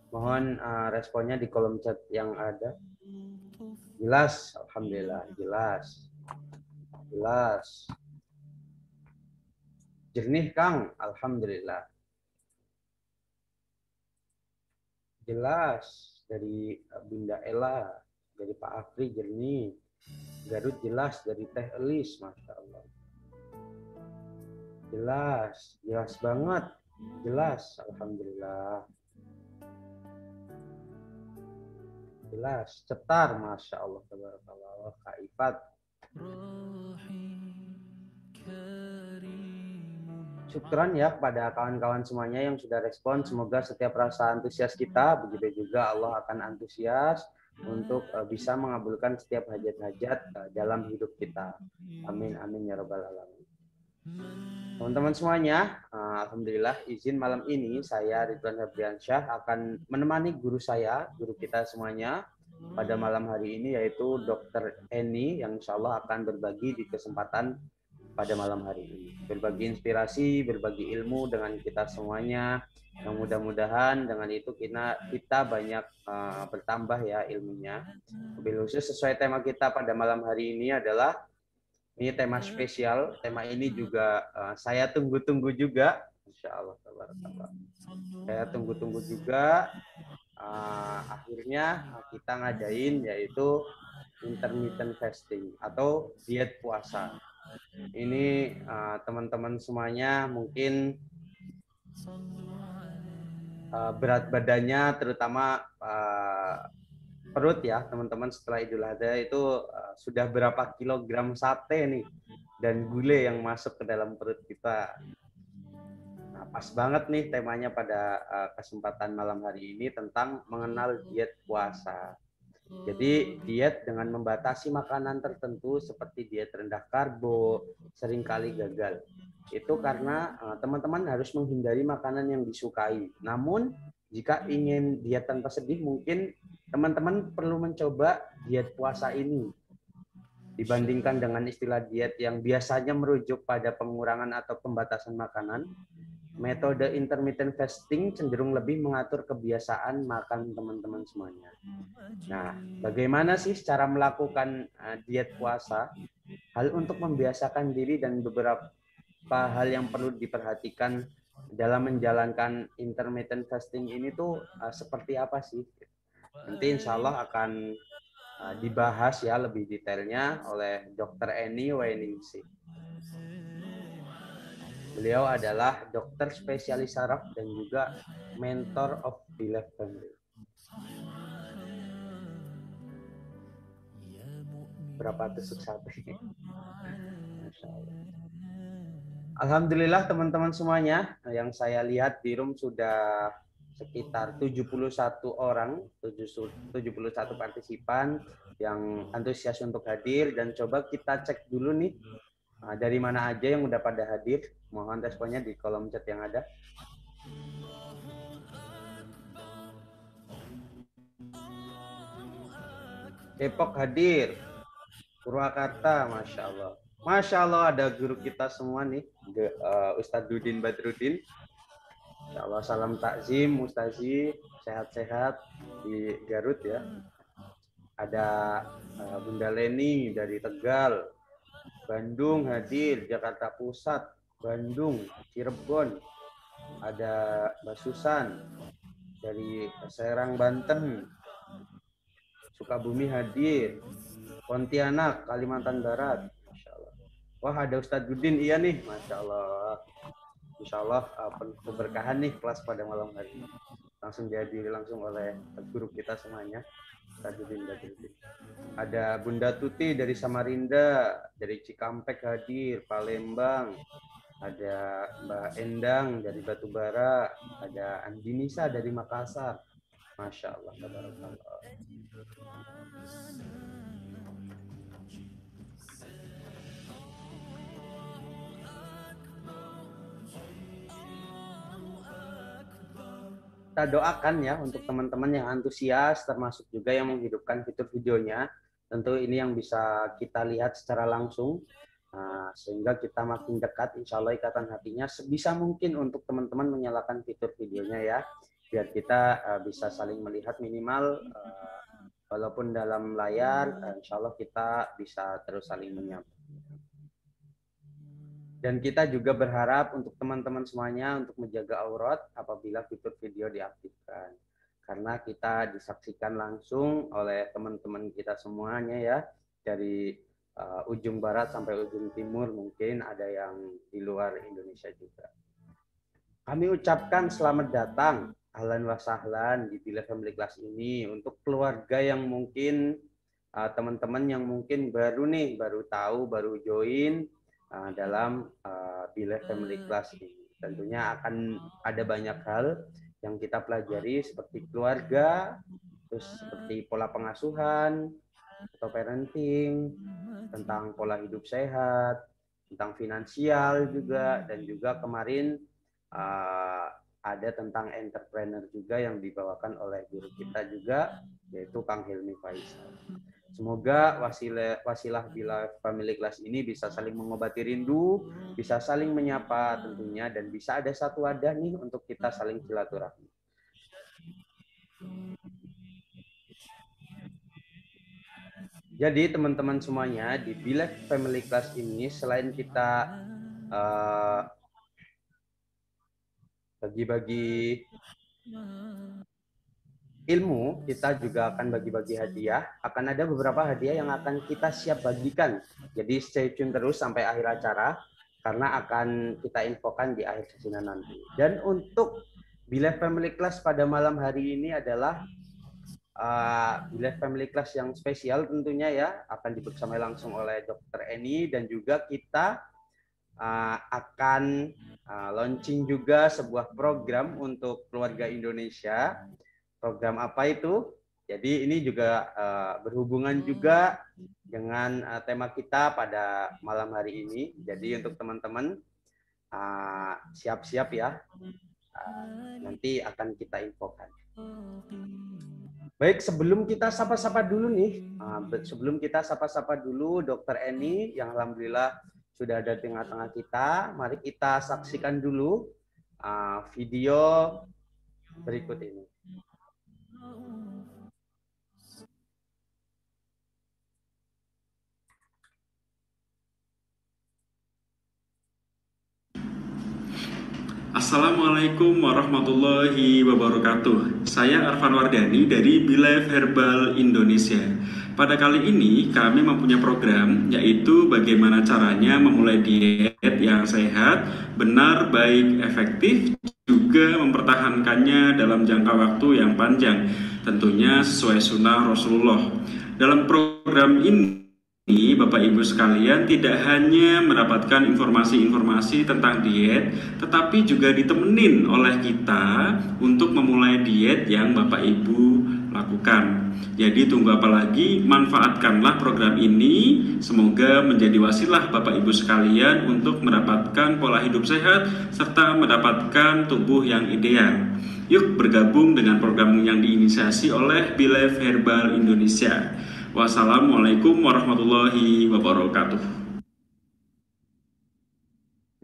Mohon responnya di kolom chat yang ada. Jelas, alhamdulillah, jelas. Jelas. Jernih, Kang, alhamdulillah. Jelas dari Bunda Ella, dari Pak Afri jernih. Garut jelas dari Teh Elis, Masya Allah. Jelas, jelas banget. Jelas, alhamdulillah. Jelas, cetar, Masya Allah. Tabarakallah. Kak Ifat. Syukran ya kepada kawan-kawan semuanya yang sudah respon. Semoga setiap rasa antusias kita, begitu juga Allah akan antusias untuk bisa mengabulkan setiap hajat-hajat dalam hidup kita. Amin, amin ya rabbal alamin. Teman-teman semuanya, alhamdulillah izin malam ini saya Ridwan Febriansyah akan menemani guru saya, guru kita semuanya pada malam hari ini, yaitu Dr. Eni, yang insya Allah akan berbagi di kesempatan pada malam hari ini. Berbagi inspirasi, berbagi ilmu dengan kita semuanya, yang mudah-mudahan dengan itu kita banyak bertambah ya ilmunya. Lebih khusus sesuai tema kita pada malam hari ini adalah, ini tema spesial, tema ini juga saya tunggu-tunggu juga, insya Allah. Saya tunggu-tunggu juga. Akhirnya kita ngadain, yaitu intermittent fasting atau diet puasa. Ini teman-teman semuanya mungkin berat badannya, terutama perut ya teman-teman, setelah Idul Adha itu sudah berapa kilogram sate nih dan gulai yang masuk ke dalam perut kita. Nah, pas banget nih temanya pada kesempatan malam hari ini tentang mengenal diet puasa. Jadi diet dengan membatasi makanan tertentu seperti diet rendah karbo seringkali gagal. Itu karena teman-teman harus menghindari makanan yang disukai. Namun jika ingin diet tanpa sedih, mungkin teman-teman perlu mencoba diet puasa ini. Dibandingkan dengan istilah diet yang biasanya merujuk pada pengurangan atau pembatasan makanan, metode intermittent fasting cenderung lebih mengatur kebiasaan makan teman-teman semuanya. Nah, bagaimana sih cara melakukan diet puasa? Hal untuk membiasakan diri dan beberapa hal yang perlu diperhatikan dalam menjalankan intermittent fasting ini tuh seperti apa sih? Nanti insya Allah akan dibahas ya lebih detailnya oleh Dr. Eni Weningsih. Beliau adalah dokter spesialis saraf dan juga mentor of Belief Family. Berapa tusuk sate? Masya Allah. Alhamdulillah teman-teman semuanya, yang saya lihat di room sudah sekitar 71 orang, 71 partisipan yang antusias untuk hadir, dan coba kita cek dulu nih dari mana aja yang udah pada hadir. Mohon responnya di kolom chat yang ada. Depok hadir, Purwakarta, Masya Allah. Masya Allah ada guru kita semua nih, Ustadz Dudin Badrudin. Insya Allah salam takzim, Mustazi, sehat-sehat di Garut ya. Ada Bunda Leni dari Tegal, Bandung hadir, Jakarta Pusat, Bandung, Cirebon. Ada Mbak Susan dari Serang, Banten. Sukabumi hadir, Pontianak, Kalimantan Barat. Masya Allah. Wah ada Ustadz Dudin, iya nih, Masya Allah. Insya Allah penuh keberkahan nih kelas pada malam hari ini. Langsung dihadiri langsung oleh guru kita semuanya. Ada Bunda Tuti dari Samarinda, dari Cikampek hadir, Palembang. Ada Mbak Endang dari Batubara, ada Andinisa dari Makassar. Masya Allah. Kita doakan ya untuk teman-teman yang antusias, termasuk juga yang menghidupkan fitur videonya. Tentu ini yang bisa kita lihat secara langsung. Sehingga kita makin dekat, insya Allah ikatan hatinya sebisa mungkin untuk teman-teman menyalakan fitur videonya ya, biar kita bisa saling melihat minimal walaupun dalam layar, insya Allah kita bisa terus saling menyapa. Dan kita juga berharap untuk teman-teman semuanya untuk menjaga aurat apabila fitur video diaktifkan. Karena kita disaksikan langsung oleh teman-teman kita semuanya ya, dari ujung barat sampai ujung timur, mungkin ada yang di luar Indonesia juga. Kami ucapkan selamat datang, ahlan wa sahlan di Bila Family Class ini untuk keluarga yang mungkin teman-teman yang mungkin baru tahu, baru join dalam Bila Family Class ini. Tentunya akan ada banyak hal yang kita pelajari seperti keluarga, terus seperti pola pengasuhan atau parenting, tentang pola hidup sehat, tentang finansial juga, dan juga kemarin ada tentang entrepreneur juga yang dibawakan oleh guru kita juga, yaitu Kang Hilmi Faisal. Semoga wasilah Bila Family Class ini bisa saling mengobati rindu, bisa saling menyapa tentunya, dan bisa ada satu wadah nih untuk kita saling silaturahmi. Jadi teman-teman semuanya, di Bila Family Class ini selain kita bagi-bagi ilmu, kita juga akan bagi-bagi hadiah. Akan ada beberapa hadiah yang akan kita siap bagikan. Jadi stay tune terus sampai akhir acara, karena akan kita infokan di akhir sesi nanti. Dan untuk Bila Family Class pada malam hari ini adalah Bila Family Class yang spesial tentunya ya, akan dibersamai langsung oleh Dr. Eni, dan juga kita akan launching juga sebuah program untuk keluarga Indonesia. Program apa itu? Jadi ini juga berhubungan juga dengan tema kita pada malam hari ini. Jadi untuk teman-teman siap-siap ya, nanti akan kita infokan. Baik, sebelum kita sapa-sapa dulu nih, Dr. Eni yang alhamdulillah sudah ada di tengah-tengah kita. Mari kita saksikan dulu video berikut ini. Assalamualaikum warahmatullahi wabarakatuh. Saya Arfan Wardani dari Bilife Herbal Indonesia. Pada kali ini kami mempunyai program, yaitu bagaimana caranya memulai diet yang sehat, benar, baik, efektif, juga mempertahankannya dalam jangka waktu yang panjang, tentunya sesuai sunnah Rasulullah. Dalam program ini, Bapak Ibu sekalian tidak hanya mendapatkan informasi-informasi tentang diet, tetapi juga ditemenin oleh kita untuk memulai diet yang Bapak Ibu lakukan. Jadi tunggu apa lagi, manfaatkanlah program ini, semoga menjadi wasilah Bapak Ibu sekalian untuk mendapatkan pola hidup sehat serta mendapatkan tubuh yang ideal. Yuk bergabung dengan program yang diinisiasi oleh Bilife Herbal Indonesia. Wassalamualaikum warahmatullahi wabarakatuh.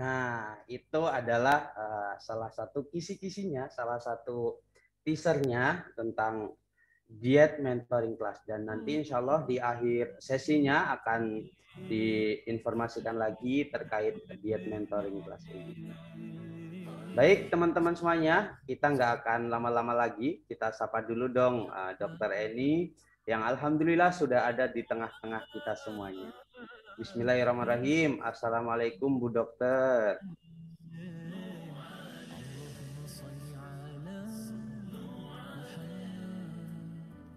Nah, itu adalah salah satu kisi-kisinya, salah satu teasernya tentang diet mentoring class. Dan nanti insya Allah di akhir sesinya akan diinformasikan lagi terkait diet mentoring class ini. Baik teman-teman semuanya, kita nggak akan lama-lama lagi. Kita sapa dulu dong Dr. Eni yang alhamdulillah sudah ada di tengah-tengah kita semuanya. Bismillahirrahmanirrahim. Assalamualaikum Bu Dokter.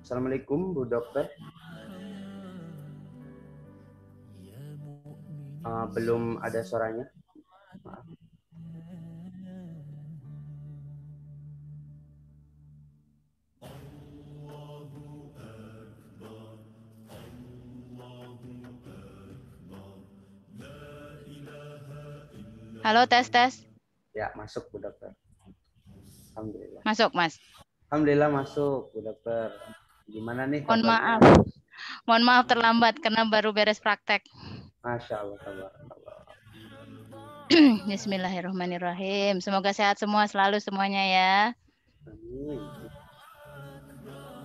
Assalamualaikum Bu Dokter. Belum ada suaranya. Maaf. Halo, tes. Ya, masuk Bu Dokter. Alhamdulillah. Masuk, Mas. Alhamdulillah masuk Bu Dokter. Gimana nih kabarnya? Mohon maaf terlambat karena baru beres praktek. Masya Allah, tabarakallah. Bismillahirrahmanirrahim. Semoga sehat semua selalu semuanya ya. Amin.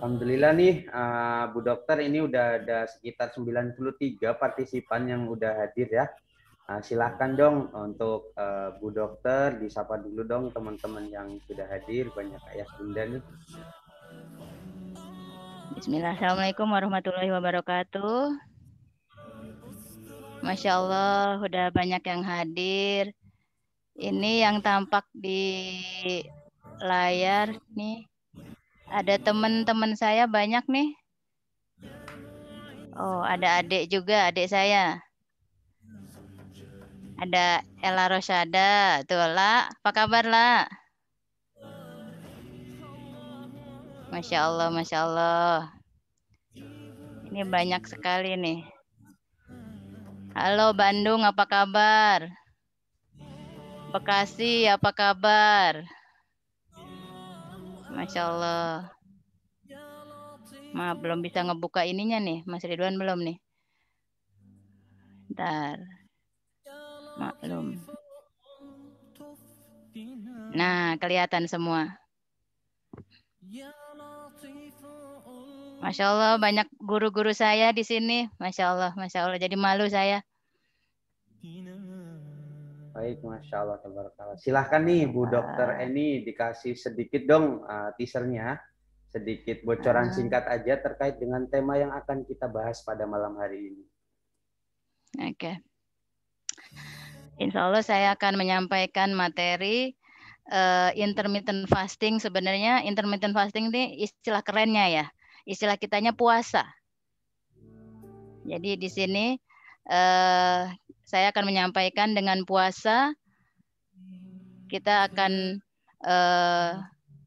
Alhamdulillah nih, Bu Dokter, ini udah ada sekitar 93 partisipan yang udah hadir ya. Silahkan dong untuk Bu Dokter, disapa dulu dong teman-teman yang sudah hadir, banyak ayah bunda nih. Bismillah. Assalamualaikum warahmatullahi wabarakatuh. Masya Allah, udah banyak yang hadir. Ini yang tampak di layar nih. Ada teman-teman saya banyak nih. Oh, ada adik juga, adik saya. Ada Ella Rosyada. Tuh, La. Apa kabar, La? Masya Allah, Masya Allah. Ini banyak sekali nih. Halo Bandung, apa kabar? Bekasi, apa kabar? Masya Allah. Maaf, belum bisa ngebuka ininya nih. Mas Ridwan belum nih. Bentar. Maklum. Nah, kelihatan semua. Masya Allah, banyak guru-guru saya di sini. Masya Allah, Masya Allah. Jadi malu saya. Baik, Masya Allah, tabarakallah. Silahkan nih Bu Dokter Eni dikasih sedikit dong teasernya, sedikit bocoran singkat aja terkait dengan tema yang akan kita bahas pada malam hari ini. Oke. Insya Allah saya akan menyampaikan materi intermittent fasting. Sebenarnya intermittent fasting ini istilah kerennya ya. Istilah kitanya puasa. Jadi di sini saya akan menyampaikan dengan puasa kita akan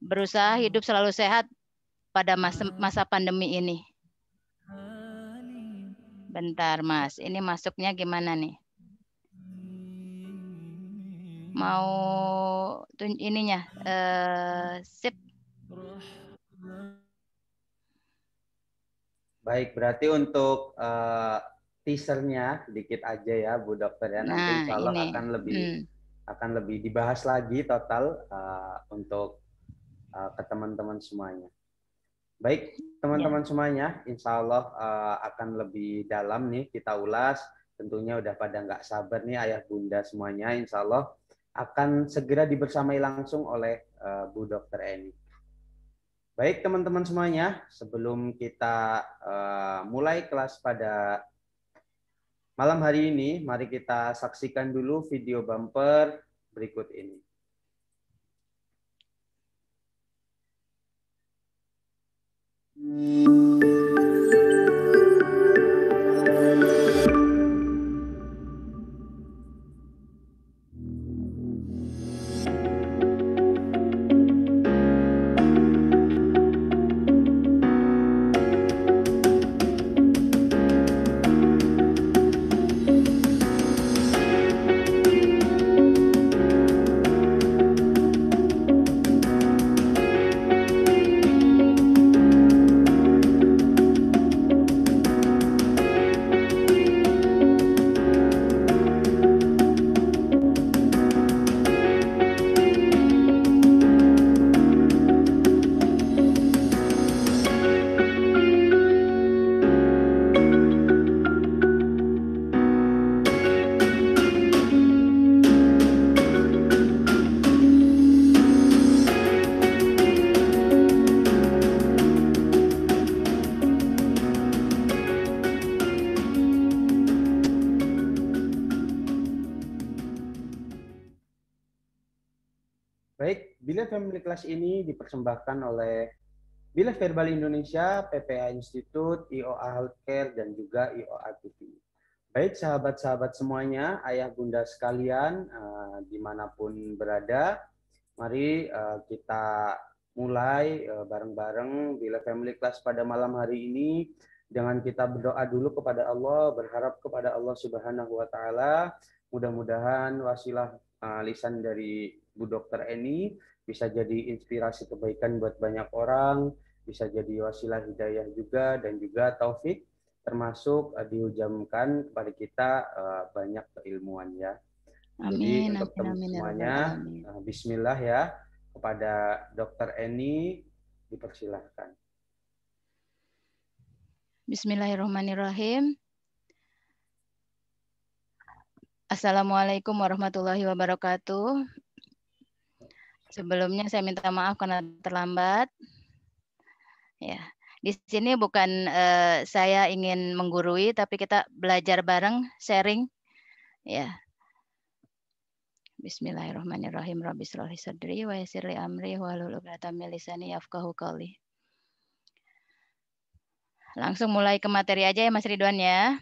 berusaha hidup selalu sehat pada masa pandemi ini. Bentar Mas, ini masuknya gimana nih? Mau ininya sip. Baik, berarti untuk teasernya dikit aja ya Bu Dokter ya. Nanti insya Allah ini. akan lebih dibahas lagi total untuk ke teman-teman semuanya. Baik, teman-teman semuanya, insya Allah akan lebih dalam nih kita ulas. Tentunya udah pada nggak sabar nih ayah bunda semuanya, insya Allah akan segera dibersamai langsung oleh Bu Dokter Eni. Baik teman-teman semuanya, sebelum kita mulai kelas pada malam hari ini, mari kita saksikan dulu video bumper berikut ini. Baik, Bila Family Class ini dipersembahkan oleh Bila Verbal Indonesia, PPA Institute, IOA Healthcare, dan juga IOA TV. Baik sahabat-sahabat semuanya, ayah bunda sekalian, dimanapun berada, mari kita mulai bareng-bareng Bila Family Class pada malam hari ini dengan kita berdoa dulu kepada Allah, berharap kepada Allah Subhanahu wa taala. Mudah-mudahan wasilah lisan dari Bu Dokter Eni bisa jadi inspirasi kebaikan buat banyak orang, bisa jadi wasilah hidayah juga dan juga taufik termasuk dihujamkan kepada kita banyak keilmuan ya. Jadi Amin, untuk amin, teman amin, ya rabbal semuanya, alamin. Bismillah ya, kepada Dr. Eni dipersilahkan. Bismillahirrahmanirrahim. Assalamualaikum warahmatullahi wabarakatuh. Sebelumnya saya minta maaf karena terlambat. Ya, di sini bukan saya ingin menggurui, tapi kita belajar bareng, sharing. Ya. Bismillahirrahmanirrahim. Rabbi shrah li sadri wa yassir li amri wahlul 'uqdatam min lisani yafqahu qawli. Langsung mulai ke materi aja ya Mas Ridwan ya.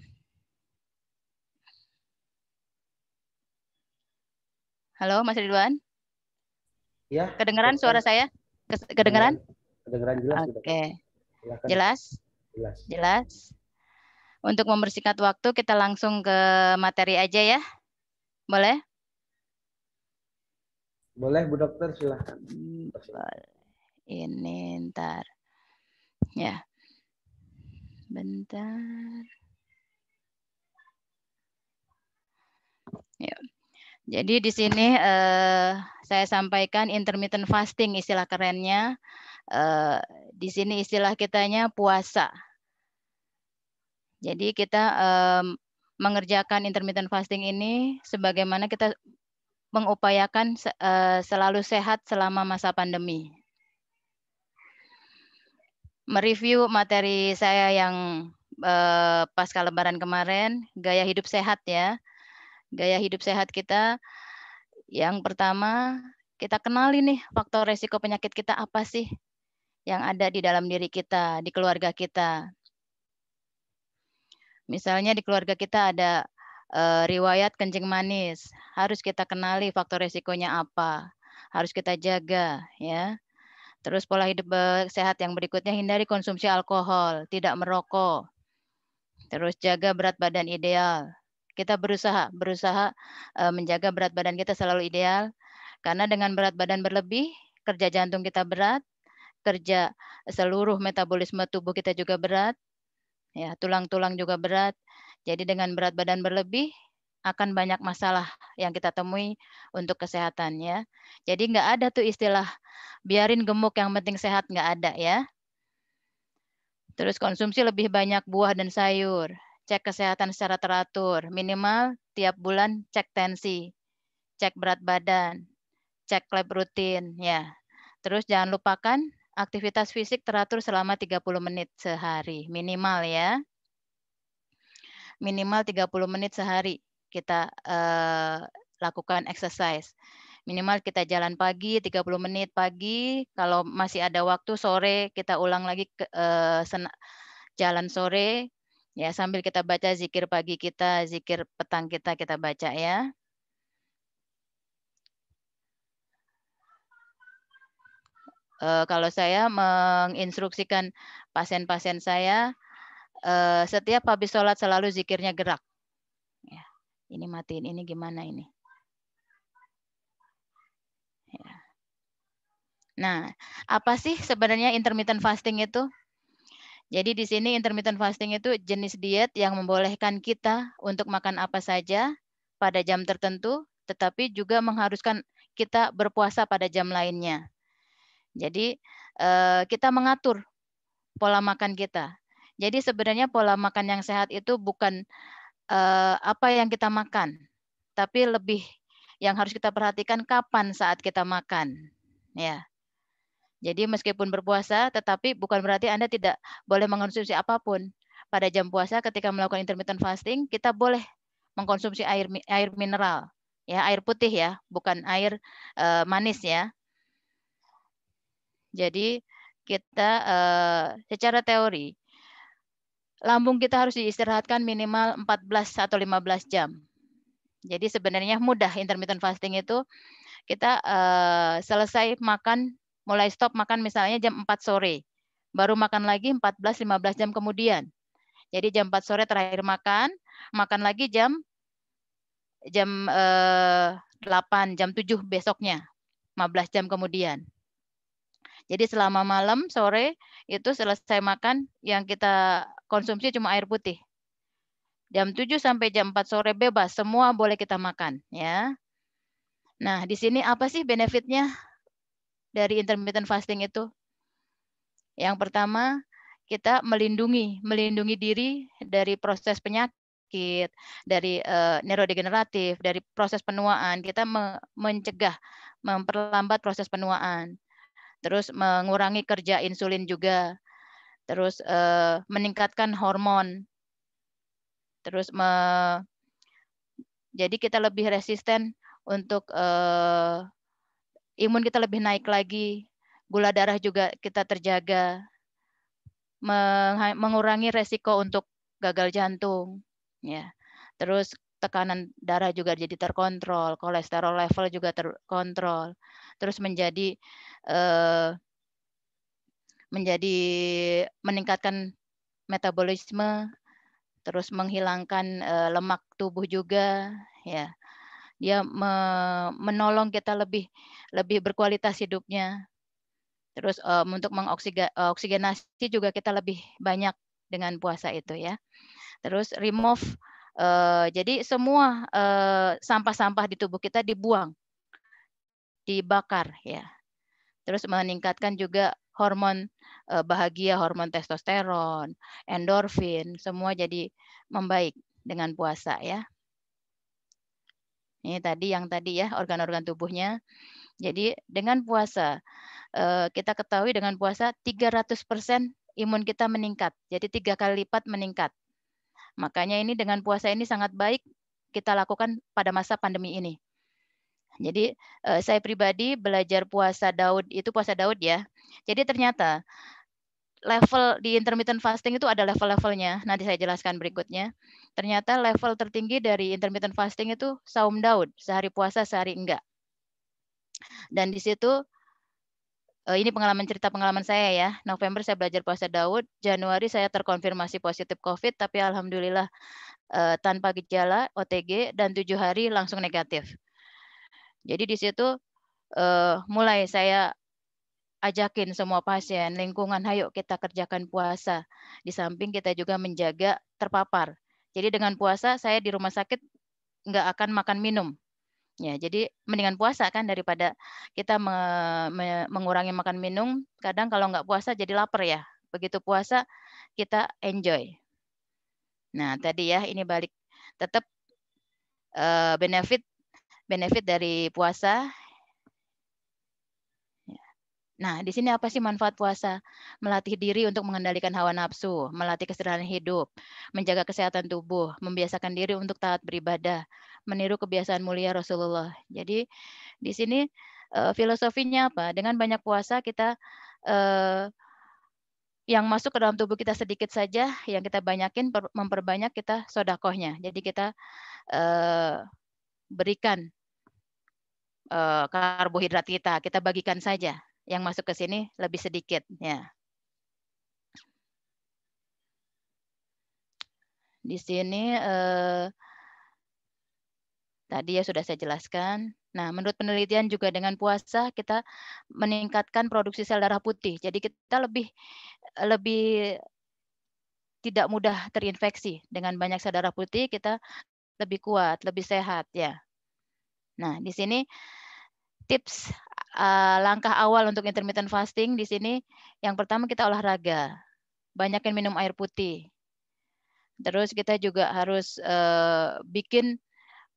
Halo Mas Ridwan. Ya. Kedengaran Dokter. suara saya? Kedengaran? Kedengaran jelas. Oke. Silakan. Jelas? Jelas. Jelas. Untuk mempersingkat waktu kita langsung ke materi aja ya. Boleh? Boleh Bu Dokter, silakan. Ini ntar. Ya. Bentar. Ya. Jadi di sini saya sampaikan intermittent fasting istilah kerennya. Di sini istilah kitanya puasa. Jadi kita mengerjakan intermittent fasting ini sebagaimana kita mengupayakan selalu sehat selama masa pandemi. Mereview materi saya yang pasca Lebaran kemarin, gaya hidup sehat ya. Gaya hidup sehat kita, yang pertama kita kenali nih faktor resiko penyakit kita apa sih yang ada di dalam diri kita, di keluarga kita. Misalnya di keluarga kita ada riwayat kencing manis, harus kita kenali faktor resikonya apa, harus kita jaga ya. Terus pola hidup sehat yang berikutnya, hindari konsumsi alkohol, tidak merokok. Terus jaga berat badan ideal. Kita berusaha menjaga berat badan kita selalu ideal, karena dengan berat badan berlebih, kerja jantung kita berat, kerja seluruh metabolisme tubuh kita juga berat, ya tulang-tulang juga berat. Jadi dengan berat badan berlebih, akan banyak masalah yang kita temui untuk kesehatan ya. Jadi nggak ada tuh istilah biarin gemuk yang penting sehat, nggak ada ya. Terus konsumsi lebih banyak buah dan sayur. Cek kesehatan secara teratur, minimal tiap bulan cek tensi, cek berat badan, cek lab rutin ya. Terus jangan lupakan aktivitas fisik teratur selama 30 menit sehari, minimal ya. Minimal 30 menit sehari kita lakukan exercise. Minimal kita jalan pagi 30 menit pagi, kalau masih ada waktu sore kita ulang lagi jalan sore ya, sambil kita baca zikir pagi kita, zikir petang kita baca ya. Kalau saya menginstruksikan pasien-pasien saya, setiap habis sholat selalu zikirnya gerak. Ya, ini matiin, ini gimana ini? Ya. Nah, apa sih sebenarnya intermittent fasting itu? Jadi di sini intermittent fasting itu jenis diet yang membolehkan kita untuk makan apa saja pada jam tertentu, tetapi juga mengharuskan kita berpuasa pada jam lainnya. Jadi kita mengatur pola makan kita. Jadi sebenarnya pola makan yang sehat itu bukan apa yang kita makan, tapi lebih yang harus kita perhatikan kapan saat kita makan. Ya. Jadi meskipun berpuasa, tetapi bukan berarti Anda tidak boleh mengkonsumsi apapun. Pada jam puasa ketika melakukan intermittent fasting, kita boleh mengkonsumsi air mineral, ya air putih ya, bukan air manis ya. Jadi kita secara teori, lambung kita harus diistirahatkan minimal 14 atau 15 jam. Jadi sebenarnya mudah intermittent fasting itu, kita selesai makan, mulai stop makan misalnya jam 4 sore. Baru makan lagi 14-15 jam kemudian. Jadi jam 4 sore terakhir makan lagi jam 8, jam 7 besoknya, 15 jam kemudian. Jadi selama malam, sore, itu selesai makan, yang kita konsumsi cuma air putih. Jam 7 sampai jam 4 sore bebas, semua boleh kita makan, ya. Nah, di sini apa sih benefitnya dari intermittent fasting itu? Yang pertama, kita melindungi diri dari proses penyakit, dari neurodegeneratif, dari proses penuaan. Kita mencegah, memperlambat proses penuaan. Terus mengurangi kerja insulin juga. Terus meningkatkan hormon. Terus jadi kita lebih resisten untuk imun kita lebih naik lagi. Gula darah juga kita terjaga. Mengurangi resiko untuk gagal jantung, ya. Terus tekanan darah juga jadi terkontrol, kolesterol level juga terkontrol. Terus menjadi meningkatkan metabolisme, terus menghilangkan lemak tubuh juga, ya. Dia menolong kita lebih berkualitas hidupnya. Terus untuk oksigenasi juga kita lebih banyak dengan puasa itu, ya. Terus remove, jadi semua sampah-sampah di tubuh kita dibuang, dibakar, ya. Terus meningkatkan juga hormon bahagia, hormon testosteron, endorfin, semua jadi membaik dengan puasa, ya. Ini tadi ya organ-organ tubuhnya. Jadi dengan puasa kita ketahui dengan puasa 300% imun kita meningkat. Jadi 3 kali lipat meningkat. Makanya ini dengan puasa ini sangat baik kita lakukan pada masa pandemi ini. Jadi saya pribadi belajar puasa Daud ya. Jadi ternyata level di intermittent fasting itu ada level-levelnya. Nanti saya jelaskan berikutnya. Ternyata level tertinggi dari intermittent fasting itu saum Daud, sehari puasa sehari enggak. Dan di situ ini cerita pengalaman saya ya. November saya belajar puasa Daud, Januari saya terkonfirmasi positif COVID, tapi alhamdulillah tanpa gejala, OTG, dan 7 hari langsung negatif. Jadi di situ mulai saya ajakin semua pasien, lingkungan, ayo kita kerjakan puasa. Di samping kita juga menjaga terpapar. Jadi dengan puasa saya di rumah sakit nggak akan makan minum. Ya, jadi mendingan puasa kan daripada kita mengurangi makan minum. Kadang kalau nggak puasa jadi lapar ya. Begitu puasa kita enjoy. Nah tadi ya ini balik tetap benefit dari puasa. Nah, di sini apa sih manfaat puasa? Melatih diri untuk mengendalikan hawa nafsu, melatih kesederhanaan hidup, menjaga kesehatan tubuh, membiasakan diri untuk taat beribadah, meniru kebiasaan mulia Rasulullah. Jadi di sini filosofinya apa? Dengan banyak puasa kita yang masuk ke dalam tubuh kita sedikit saja, yang kita banyakin memperbanyak kita sodakohnya. Jadi kita berikan karbohidrat kita bagikan saja. Yang masuk ke sini lebih sedikit, ya. Di sini tadi ya sudah saya jelaskan. Nah, menurut penelitian juga dengan puasa kita meningkatkan produksi sel darah putih. Jadi kita lebih tidak mudah terinfeksi. Dengan banyak sel darah putih kita lebih kuat, lebih sehat, ya. Nah, di sini tips langkah awal untuk intermittent fasting di sini yang pertama kita olahraga. Banyakin minum air putih. Terus kita juga harus bikin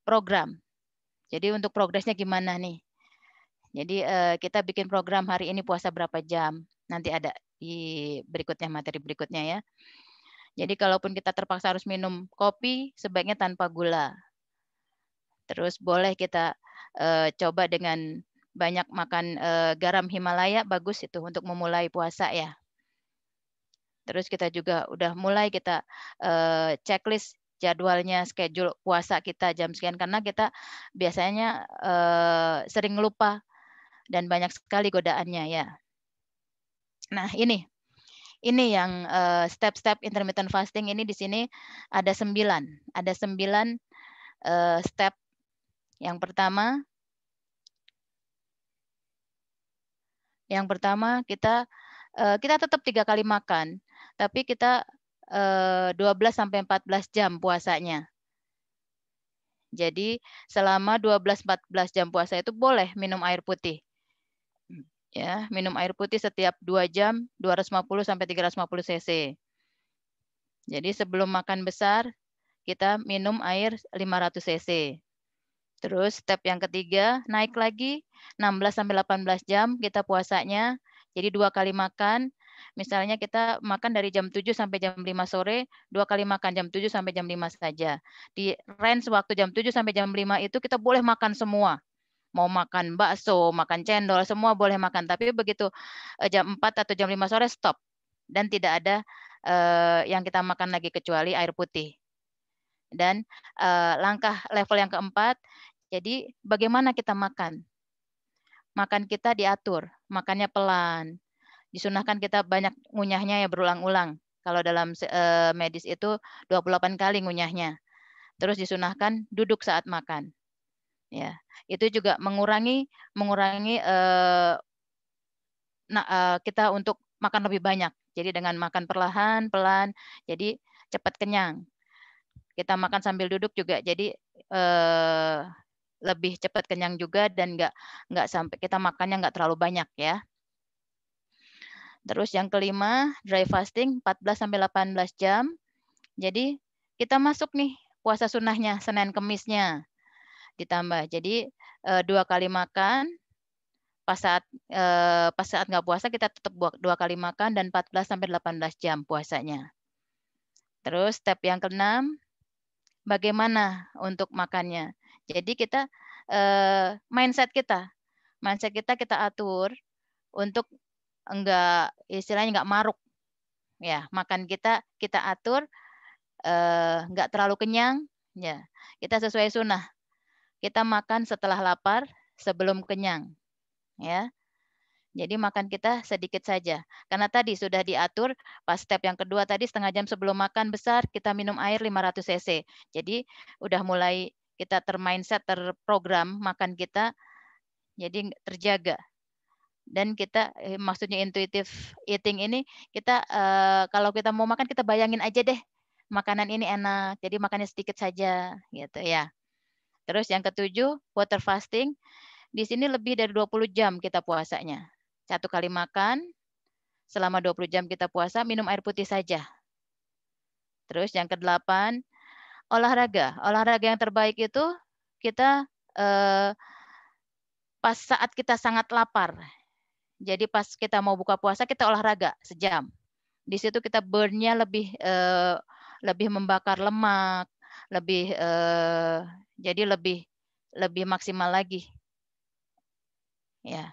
program. Jadi untuk progresnya gimana nih? Jadi kita bikin program hari ini puasa berapa jam. Nanti ada di berikutnya, materi berikutnya ya. Jadi kalaupun kita terpaksa harus minum kopi, sebaiknya tanpa gula. Terus boleh kita coba dengan banyak makan garam Himalaya, bagus itu untuk memulai puasa ya. Terus kita juga udah mulai kita checklist jadwalnya, schedule puasa kita jam sekian, karena kita biasanya sering lupa dan banyak sekali godaannya ya. Nah ini yang step-step intermittent fasting ini di sini ada 9 step. Yang pertama kita tetap 3 kali makan, tapi kita 12 sampai 14 jam puasanya. Jadi selama 12-14 jam puasa itu boleh minum air putih. Ya, minum air putih setiap 2 jam 250 sampai 350 cc. Jadi sebelum makan besar kita minum air 500 cc. Terus step yang ketiga, naik lagi 16 sampai 18 jam kita puasanya. Jadi 2 kali makan. Misalnya kita makan dari jam 7 sampai jam 5 sore, 2 kali makan jam 7 sampai jam 5 saja. Di range waktu jam 7 sampai jam 5 itu kita boleh makan semua. Mau makan bakso, makan cendol, semua boleh makan. Tapi begitu jam 4 atau jam 5 sore stop. Dan tidak ada yang kita makan lagi kecuali air putih. Dan langkah level yang keempat, jadi bagaimana kita makan? Makan kita diatur, makannya pelan. Disunahkan kita banyak ngunyahnya ya berulang-ulang. Kalau dalam medis itu 28 kali ngunyahnya. Terus disunahkan duduk saat makan. Ya, itu juga mengurangi kita untuk makan lebih banyak. Jadi dengan makan perlahan, pelan, jadi cepat kenyang. Kita makan sambil duduk juga, jadi lebih cepat kenyang juga dan nggak sampai kita makannya nggak terlalu banyak ya. Terus yang kelima, dry fasting 14 sampai 18 jam. Jadi kita masuk nih puasa sunnahnya Senin Kemisnya ditambah. Jadi 2 kali makan. Pas saat nggak puasa kita tetap 2 kali makan dan 14 sampai 18 jam puasanya. Terus step yang keenam, bagaimana untuk makannya? Jadi kita mindset kita kita atur untuk istilahnya nggak maruk. Ya, makan kita atur nggak terlalu kenyang, ya. Kita sesuai sunnah. Kita makan setelah lapar, sebelum kenyang. Ya. Jadi makan kita sedikit saja. Karena tadi sudah diatur pas step yang kedua tadi setengah jam sebelum makan besar kita minum air 500 cc. Jadi udah mulai kita termindset, terprogram makan kita jadi terjaga. Dan kita maksudnya intuitive eating ini kita kalau kita mau makan kita bayangin aja deh makanan ini enak. Jadi makannya sedikit saja gitu ya. Terus yang ketujuh, water fasting. Di sini lebih dari 20 jam kita puasanya. 1 kali makan, selama 20 jam kita puasa, minum air putih saja. Terus yang kedelapan, olahraga. Olahraga yang terbaik itu kita pas saat kita sangat lapar. Jadi pas kita mau buka puasa, kita olahraga sejam. Di situ kita burn-nya lebih membakar lemak, jadi lebih maksimal lagi. Ya.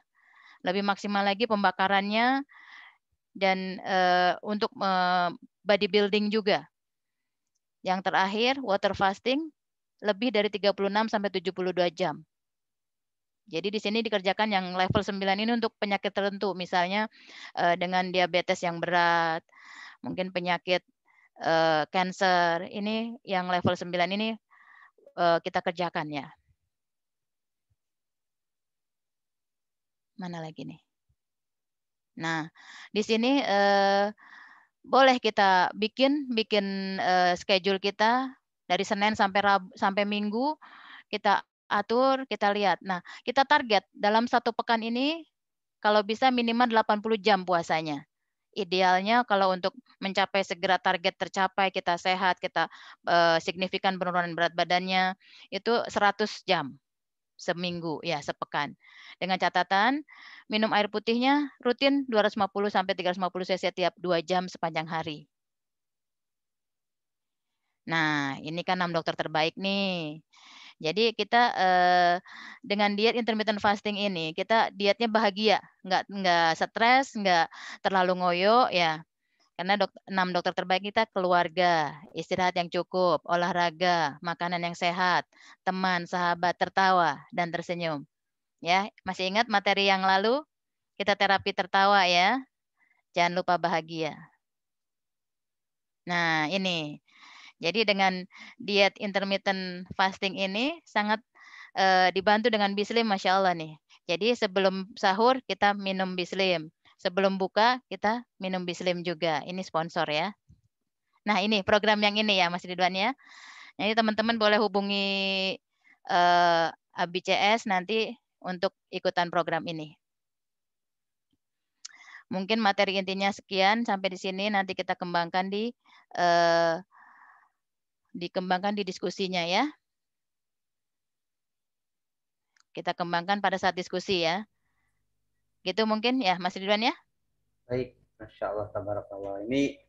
Lebih maksimal lagi pembakarannya dan untuk bodybuilding juga. Yang terakhir, water fasting lebih dari 36 sampai 72 jam. Jadi di sini dikerjakan yang level 9 ini untuk penyakit tertentu, misalnya dengan diabetes yang berat, mungkin penyakit kanker, ini yang level 9 ini kita kerjakan ya. Mana lagi nih? Nah, di sini boleh kita bikin schedule kita dari Senin sampai Minggu, kita atur, kita lihat. Nah, kita target dalam 1 pekan ini kalau bisa minimal 80 jam puasanya. Idealnya kalau untuk mencapai segera target tercapai, kita sehat, kita signifikan penurunan berat badannya, itu 100 jam seminggu, ya sepekan. Dengan catatan, minum air putihnya rutin 250 sampai 350 cc tiap 2 jam sepanjang hari. Nah, ini kan 6 dokter terbaik nih. Jadi kita dengan diet intermittent fasting ini, kita dietnya bahagia, nggak stres, nggak terlalu ngoyo ya. Karena 6 dokter terbaik kita keluarga, istirahat yang cukup, olahraga, makanan yang sehat, teman, sahabat, tertawa, dan tersenyum. Ya, masih ingat materi yang lalu? Kita terapi tertawa ya. Jangan lupa bahagia. Nah, ini. Jadi dengan diet intermittent fasting ini sangat dibantu dengan Bislim, Masya Allah nih. Jadi sebelum sahur kita minum Bislim. Sebelum buka kita minum Bislim juga. Ini sponsor ya. Nah, ini program yang ini ya, Mas Ridwan ya. Jadi teman-teman boleh hubungi ABCS nanti untuk ikutan program ini. Mungkin materi intinya sekian sampai di sini, nanti kita kembangkan dikembangkan di diskusinya ya. Kita kembangkan pada saat diskusi ya. Gitu mungkin ya, Mas Ridwan ya. Baik, Masya Allah, tabarakallah. Ini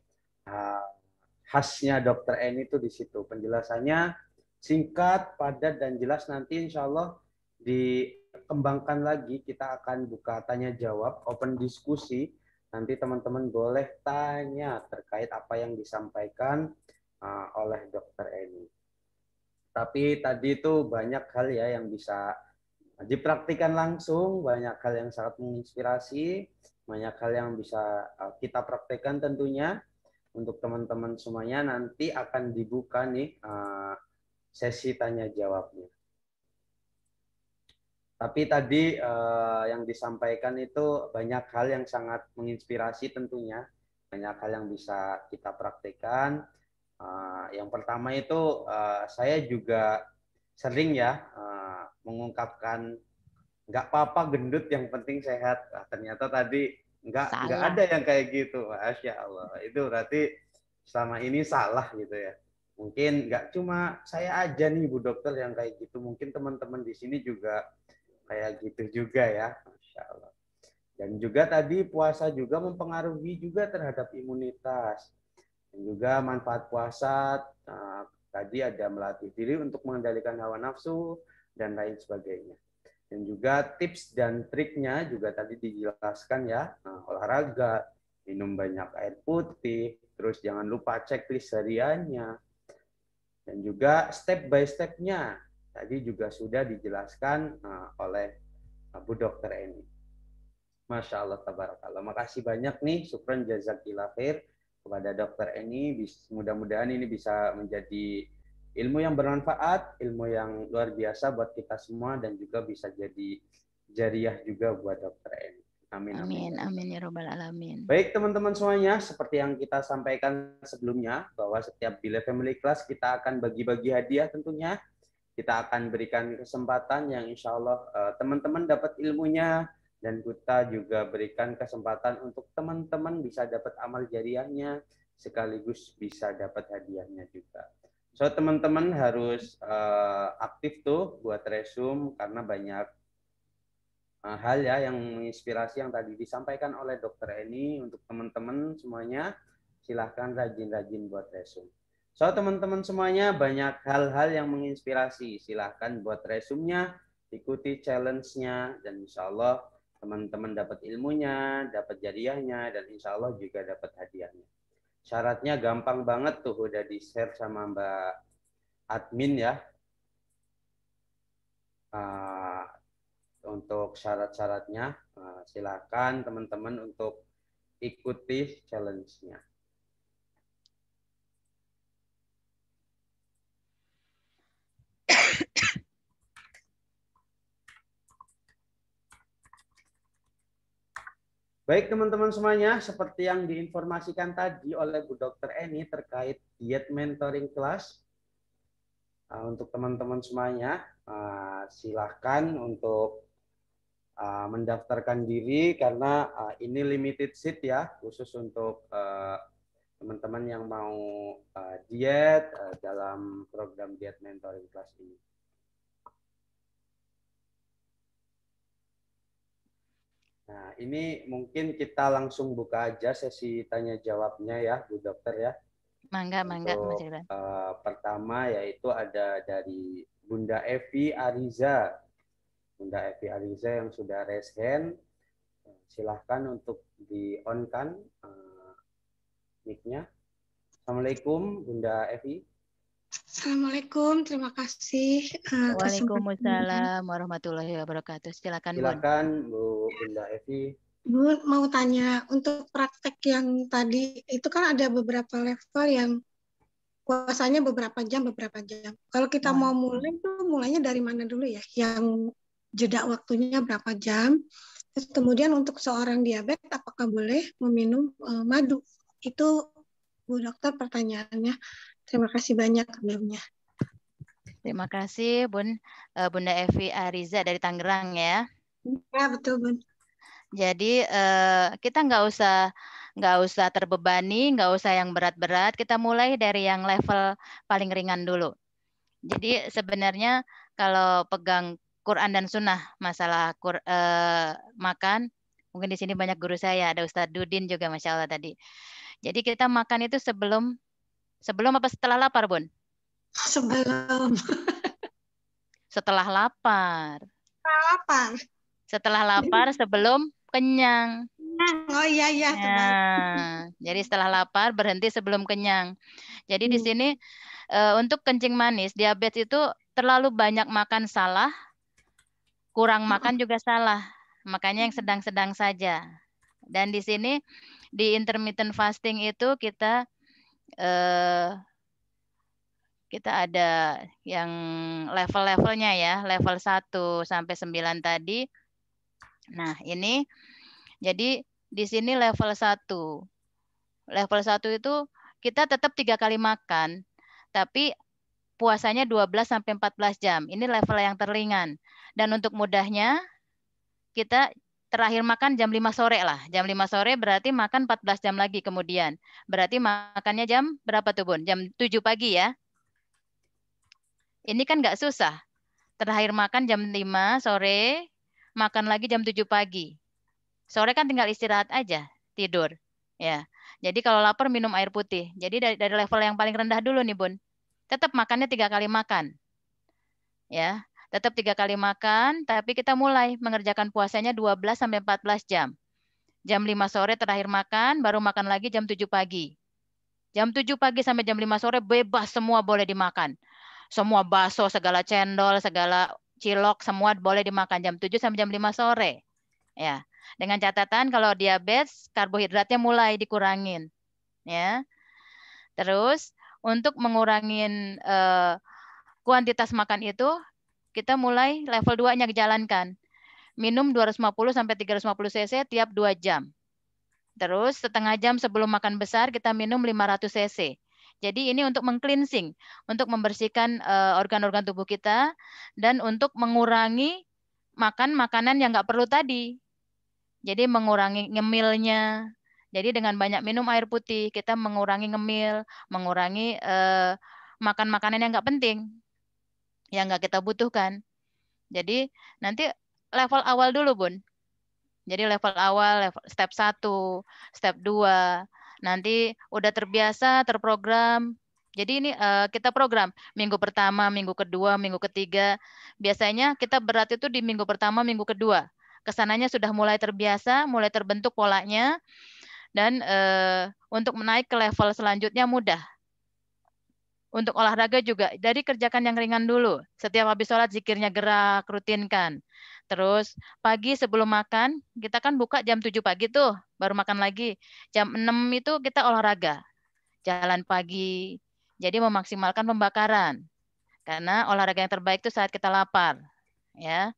khasnya Dokter Eni itu di situ. Penjelasannya singkat, padat, dan jelas. Nanti insya Allah dikembangkan lagi. Kita akan buka tanya jawab, open diskusi. Nanti teman-teman boleh tanya terkait apa yang disampaikan oleh Dokter Eni. Tapi tadi itu banyak hal ya yang bisa dipraktikkan langsung, banyak hal yang sangat menginspirasi, banyak hal yang bisa kita praktekkan tentunya. Untuk teman-teman semuanya nanti akan dibuka nih sesi tanya jawabnya. Tapi tadi yang disampaikan itu banyak hal yang sangat menginspirasi tentunya, banyak hal yang bisa kita praktekkan. Yang pertama itu saya juga sering ya mengungkapkan nggak apa-apa gendut, yang penting sehat. Ternyata tadi nggak ada yang kayak gitu. Masya Allah, itu berarti selama ini salah gitu ya. Mungkin nggak cuma saya aja nih Bu Dokter yang kayak gitu, mungkin teman-teman di sini juga kayak gitu juga ya. Masya Allah. Dan juga tadi puasa juga mempengaruhi juga terhadap imunitas. Dan juga manfaat puasa tadi ada melatih diri untuk mengendalikan hawa nafsu dan lain sebagainya. Dan juga tips dan triknya juga tadi dijelaskan ya, olahraga, minum banyak air putih, terus jangan lupa checklist hariannya, dan juga step by step-nya tadi juga sudah dijelaskan oleh Bu Dokter Eni. Masya Allah, tabarakallah. Makasih banyak nih, syukran jazakillah khair kepada Dokter Eni. Mudah-mudahan ini bisa menjadi ilmu yang bermanfaat, ilmu yang luar biasa buat kita semua, dan juga bisa jadi jariah juga buat Dokter Eni. Amin, amin. Amin ya robbal alamin. Baik teman-teman semuanya, seperti yang kita sampaikan sebelumnya, bahwa setiap Bila Family Class kita akan bagi-bagi hadiah tentunya. Kita akan berikan kesempatan yang insya Allah teman-teman dapat ilmunya, dan kita juga berikan kesempatan untuk teman-teman bisa dapat amal jariahnya, sekaligus bisa dapat hadiahnya juga. So teman-teman harus aktif tuh buat resume, karena banyak hal ya yang menginspirasi yang tadi disampaikan oleh Dokter Eni. Untuk teman-teman semuanya, silahkan rajin-rajin buat resume. So teman-teman semuanya, banyak hal-hal yang menginspirasi. Silahkan buat resumenya, ikuti challenge-nya, dan insya Allah teman-teman dapat ilmunya, dapat jariahnya, dan insya Allah juga dapat hadiahnya. Syaratnya gampang banget tuh, udah di-share sama Mbak admin ya. Untuk syarat-syaratnya, silakan teman-teman untuk ikuti challenge-nya. Baik teman-teman semuanya, seperti yang diinformasikan tadi oleh Bu Dokter Eni terkait diet mentoring class, untuk teman-teman semuanya, silahkan untuk mendaftarkan diri, karena ini limited seat ya, khusus untuk teman-teman yang mau diet dalam program diet mentoring class ini. Nah, ini mungkin kita langsung buka aja sesi tanya jawabnya ya, Bu Dokter ya. Mangga, Mas Ridwan. Pertama yaitu ada dari Bunda Evi Ariza. Bunda Evi Ariza yang sudah raise hand, silahkan untuk di-on-kan mic-nya. Assalamualaikum Bunda Evi. Assalamualaikum, terima kasih. Waalaikumsalam warahmatullahi wabarakatuh. Silakan Bu Bunda Evi. Bu, mau tanya, untuk praktek yang tadi itu kan ada beberapa level yang puasanya beberapa jam. Kalau kita mau mulai tuh mulainya dari mana dulu ya? Yang jeda waktunya berapa jam? Terus kemudian untuk seorang diabetes apakah boleh meminum madu? Itu Bu Dokter pertanyaannya. Terima kasih banyak sebelumnya. Terima kasih Bunda Evi Ariza dari Tangerang ya. Ya, betul, Bun. Jadi kita nggak usah terbebani, nggak usah yang berat-berat. Kita mulai dari yang level paling ringan dulu. Jadi sebenarnya kalau pegang Quran dan Sunnah masalah makan, mungkin di sini banyak guru saya, ada Ustadz Dudin juga, Masya Allah tadi. Jadi kita makan itu sebelum apa setelah lapar, Bun? Sebelum Setelah lapar. lapar. Setelah lapar, sebelum kenyang. Oh iya iya. Nah, jadi setelah lapar berhenti sebelum kenyang. Jadi di sini untuk kencing manis, diabetes itu terlalu banyak makan salah, kurang makan juga salah. Makanya yang sedang-sedang saja. Dan di sini di intermittent fasting itu kita ada yang level-levelnya ya, level 1 sampai 9 tadi. Nah, ini jadi di sini level 1. Level 1 itu kita tetap 3 kali makan, tapi puasanya 12 sampai 14 jam. Ini level yang terringan. Dan untuk mudahnya, kita terakhir makan jam 5 sore lah. Jam 5 sore berarti makan 14 jam lagi kemudian. Berarti makannya jam berapa tuh, Bun? Jam 7 pagi ya. Ini kan nggak susah. Terakhir makan jam 5 sore, makan lagi jam 7 pagi. Sore kan tinggal istirahat aja, tidur. Ya. Jadi kalau lapar minum air putih. Jadi dari level yang paling rendah dulu nih, Bun. Tetap makannya 3 kali makan. Ya, tetap 3 kali makan, tapi kita mulai mengerjakan puasanya 12 sampai 14 jam. Jam 5 sore terakhir makan, baru makan lagi jam 7 pagi. Jam 7 pagi sampai jam 5 sore bebas, semua boleh dimakan. Semua bakso, segala cendol, segala cilok, semua boleh dimakan jam 7 sampai jam 5 sore. Ya. Dengan catatan kalau diabetes, karbohidratnya mulai dikurangin. Ya. Terus untuk mengurangin kuantitas makan itu, kita mulai level 2-nya dijalankan. Minum 250 sampai 350 cc tiap 2 jam. Terus setengah jam sebelum makan besar kita minum 500 cc. Jadi ini untuk meng-cleansing, untuk membersihkan organ-organ tubuh kita dan untuk mengurangi makan makanan yang nggak perlu tadi. Jadi mengurangi ngemilnya. Jadi dengan banyak minum air putih, kita mengurangi ngemil, mengurangi makan makanan yang nggak penting, yang nggak kita butuhkan. Jadi nanti level awal dulu, Bun. Jadi level awal, step 1, step 2. Nanti udah terbiasa, terprogram. Jadi ini kita program minggu pertama, minggu kedua, minggu ketiga. Biasanya kita berat itu di minggu pertama, minggu kedua. Kesananya sudah mulai terbiasa, mulai terbentuk polanya. Dan untuk menaik ke level selanjutnya mudah. Untuk olahraga juga, dari kerjakan yang ringan dulu. Setiap habis sholat zikirnya gerak, rutinkan. Terus pagi sebelum makan, kita kan buka jam 7 pagi tuh, baru makan lagi. Jam 6 itu kita olahraga, jalan pagi. Jadi memaksimalkan pembakaran. Karena olahraga yang terbaik itu saat kita lapar. Ya.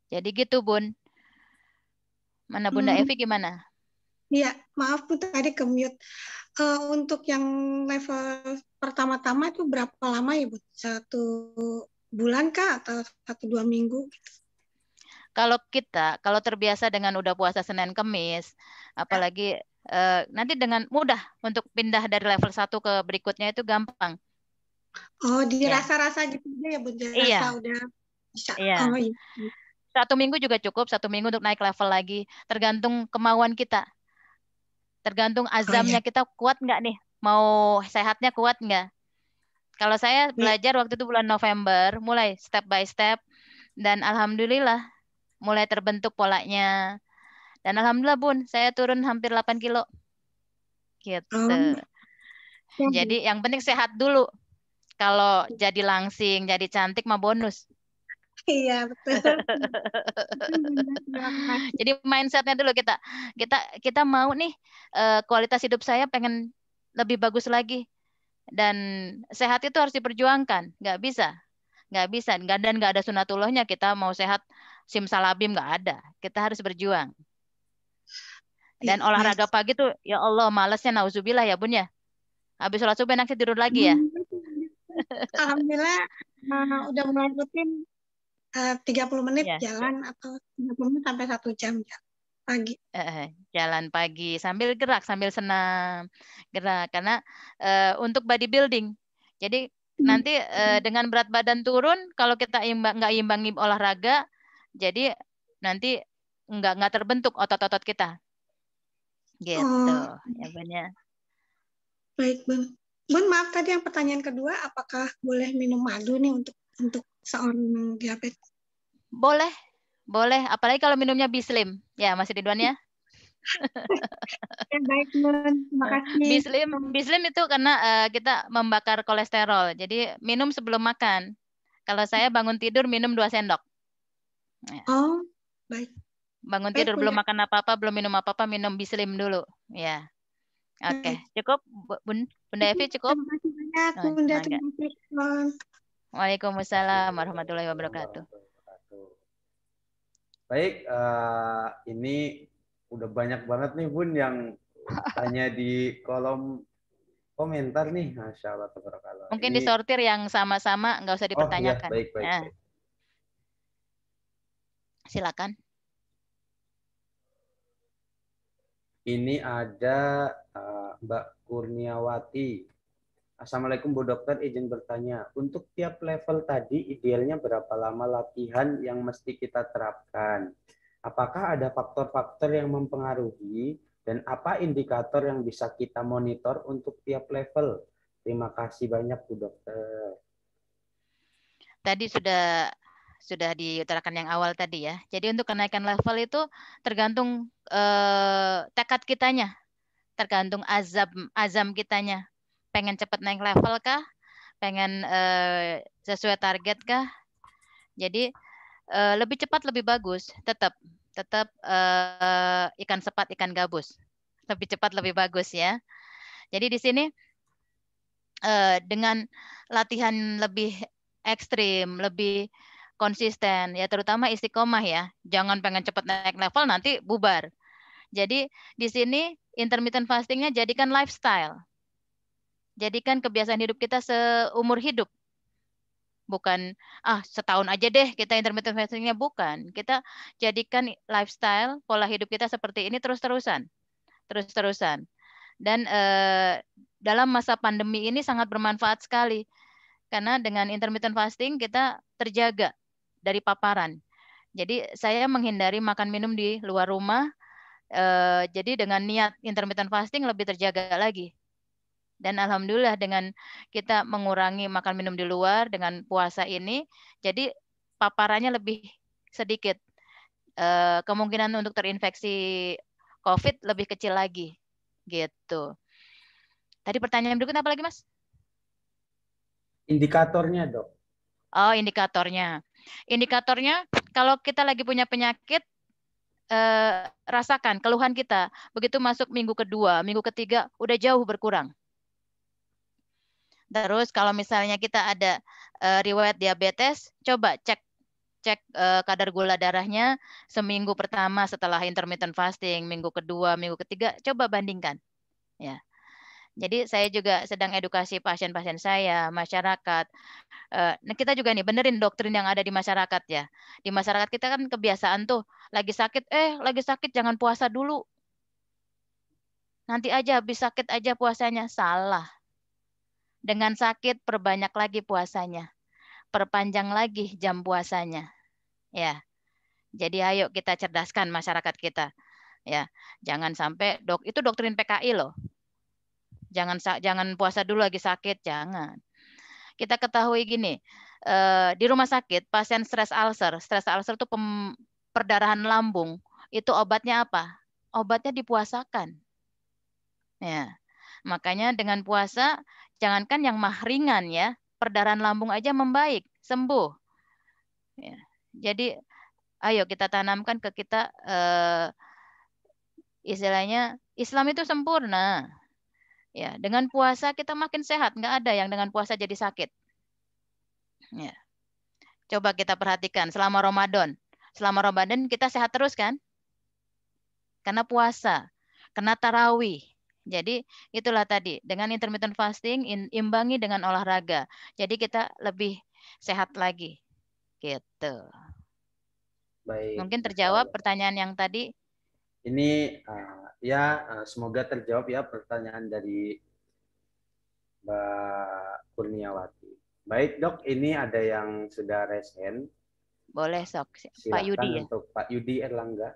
Jadi gitu, Bun. Mana Bunda Evi gimana? Iya, maaf Bu tadi ke-mute. Untuk yang level pertama-tama itu berapa lama ya Bu? 1 bulan kah atau 1-2 minggu? Kalau terbiasa dengan udah puasa Senin Kemis, apalagi nanti dengan mudah untuk pindah dari level 1 ke berikutnya itu gampang. Oh, Ya. dirasa-rasa gitu ya Bu? Iya. Dirasa udah bisa. Iya. Oh, iya. 1 minggu juga cukup, 1 minggu untuk naik level lagi. Tergantung kemauan kita. Tergantung azamnya kita kuat nggak nih? Mau sehatnya kuat nggak? Kalau saya belajar waktu itu bulan November, mulai step by step. Dan alhamdulillah, mulai terbentuk polanya. Dan alhamdulillah Bun, saya turun hampir 8 kilo. Gitu. Jadi yang penting sehat dulu. Kalau jadi langsing, jadi cantik mah bonus. Iya, betul. Jadi mindsetnya dulu kita mau nih kualitas hidup saya pengen lebih bagus lagi. Dan sehat itu harus diperjuangkan. Nggak bisa. Dan nggak ada sunatullahnya kita mau sehat simsalabim nggak ada. Kita harus berjuang. Dan Iya, olahraga baik. pagi tuh, ya Allah, malesnya nauzubillah ya Bun ya. Habis sholat subuh enak tidur lagi ya. Alhamdulillah udah mulai rutin 30 menit Ya, jalan atau 30 menit sampai 1 jam ya, pagi. jalan pagi sambil gerak, sambil senam, gerak. Karena untuk bodybuilding. Jadi nanti dengan berat badan turun, kalau kita nggak imbangi olahraga, jadi nanti nggak terbentuk otot-otot kita. Gitu, Oh, ya Bun ya. baik Bun. Bun, maaf tadi yang pertanyaan kedua, apakah boleh minum madu nih untuk seorang diabetes? Boleh, boleh. Apalagi kalau minumnya Bislim. Ya, Mas Ridwan ya. Ya, baik Bun, terima kasih. Bislim itu karena kita membakar kolesterol. Jadi minum sebelum makan. Kalau saya bangun tidur minum 2 sendok. Ya. Oh, baik. Bangun Baik, tidur Bun. belum makan apa-apa, belum minum apa-apa, minum Bislim dulu. Ya. Oke, cukup Bunda Evi, cukup? Terima kasih banyak Bunda. Terima kasih. Waalaikumsalam warahmatullahi wabarakatuh. Baik, ini udah banyak banget nih Bun yang tanya di kolom komentar nih, Masya Allah, tabarakallah. Mungkin Ini... disortir yang sama-sama, nggak usah dipertanyakan. Oh iya, baik. Ya. Silakan. Ini ada Mbak Kurniawati. Assalamualaikum Bu Dokter, izin bertanya. Untuk tiap level tadi idealnya berapa lama latihan yang mesti kita terapkan? Apakah ada faktor-faktor yang mempengaruhi dan apa indikator yang bisa kita monitor untuk tiap level? Terima kasih banyak Bu Dokter. Tadi sudah diutarakan yang awal tadi ya. Jadi untuk kenaikan level itu tergantung tekad kitanya, tergantung azam kitanya. Pengen cepat naik level kah? Pengen sesuai target kah? Jadi lebih cepat lebih bagus. Tetap ikan sepat ikan gabus. Lebih cepat lebih bagus ya. Jadi di sini dengan latihan lebih ekstrim, lebih konsisten, ya terutama istiqomah ya. Jangan pengen cepat naik level nanti bubar. Jadi di sini intermittent fastingnya jadikan lifestyle. Jadikan kebiasaan hidup kita seumur hidup. Bukan, setahun aja deh kita intermittent fastingnya. Bukan. Kita jadikan lifestyle, pola hidup kita seperti ini terus-terusan. Terus-terusan. Dan dalam masa pandemi ini sangat bermanfaat sekali. Karena dengan intermittent fasting kita terjaga dari paparan. Jadi saya menghindari makan minum di luar rumah. Jadi dengan niat intermittent fasting lebih terjaga lagi. Dan alhamdulillah dengan kita mengurangi makan minum di luar dengan puasa ini, jadi paparannya lebih sedikit. Kemungkinan untuk terinfeksi COVID lebih kecil lagi. Gitu. Tadi pertanyaan berikutnya apa lagi, Mas? Indikatornya, Dok. Oh, indikatornya. Indikatornya kalau kita lagi punya penyakit, rasakan keluhan kita. Begitu masuk minggu kedua, minggu ketiga, udah jauh berkurang. Terus kalau misalnya kita ada riwayat diabetes, coba cek kadar gula darahnya seminggu pertama setelah intermittent fasting, minggu kedua, minggu ketiga, coba bandingkan. Ya. Jadi saya juga sedang edukasi pasien-pasien saya, masyarakat. Nah kita juga nih benerin doktrin yang ada di masyarakat ya. Di masyarakat kita kan kebiasaan tuh lagi sakit jangan puasa dulu. Nanti aja habis sakit aja puasanya. Salah. Dengan sakit perbanyak lagi puasanya. Perpanjang lagi jam puasanya. Ya. Jadi ayo kita cerdaskan masyarakat kita. Ya. Jangan sampai itu doktrin PKI loh. Jangan puasa dulu lagi sakit, jangan. Kita ketahui gini, di rumah sakit pasien stres ulcer itu perdarahan lambung, itu obatnya apa? Obatnya dipuasakan. Ya. Makanya dengan puasa jangankan yang mah ringan ya, perdarahan lambung aja membaik, sembuh. Ya. Jadi ayo kita tanamkan ke kita istilahnya Islam itu sempurna. Ya, dengan puasa kita makin sehat, nggak ada yang dengan puasa jadi sakit. Ya. Coba kita perhatikan selama Ramadan. selama Ramadan kita sehat terus kan? Karena puasa, karena tarawih. Jadi itulah tadi, dengan intermittent fasting imbangi dengan olahraga. Jadi kita lebih sehat lagi. Gitu. Baik. Mungkin terjawab pertanyaan yang tadi. Ini semoga terjawab ya pertanyaan dari Mbak Kurniawati. Baik dok, ini ada yang sudah raise hand. Boleh sok, Silakan Pak Yudi ya. Untuk Pak Yudi Erlangga.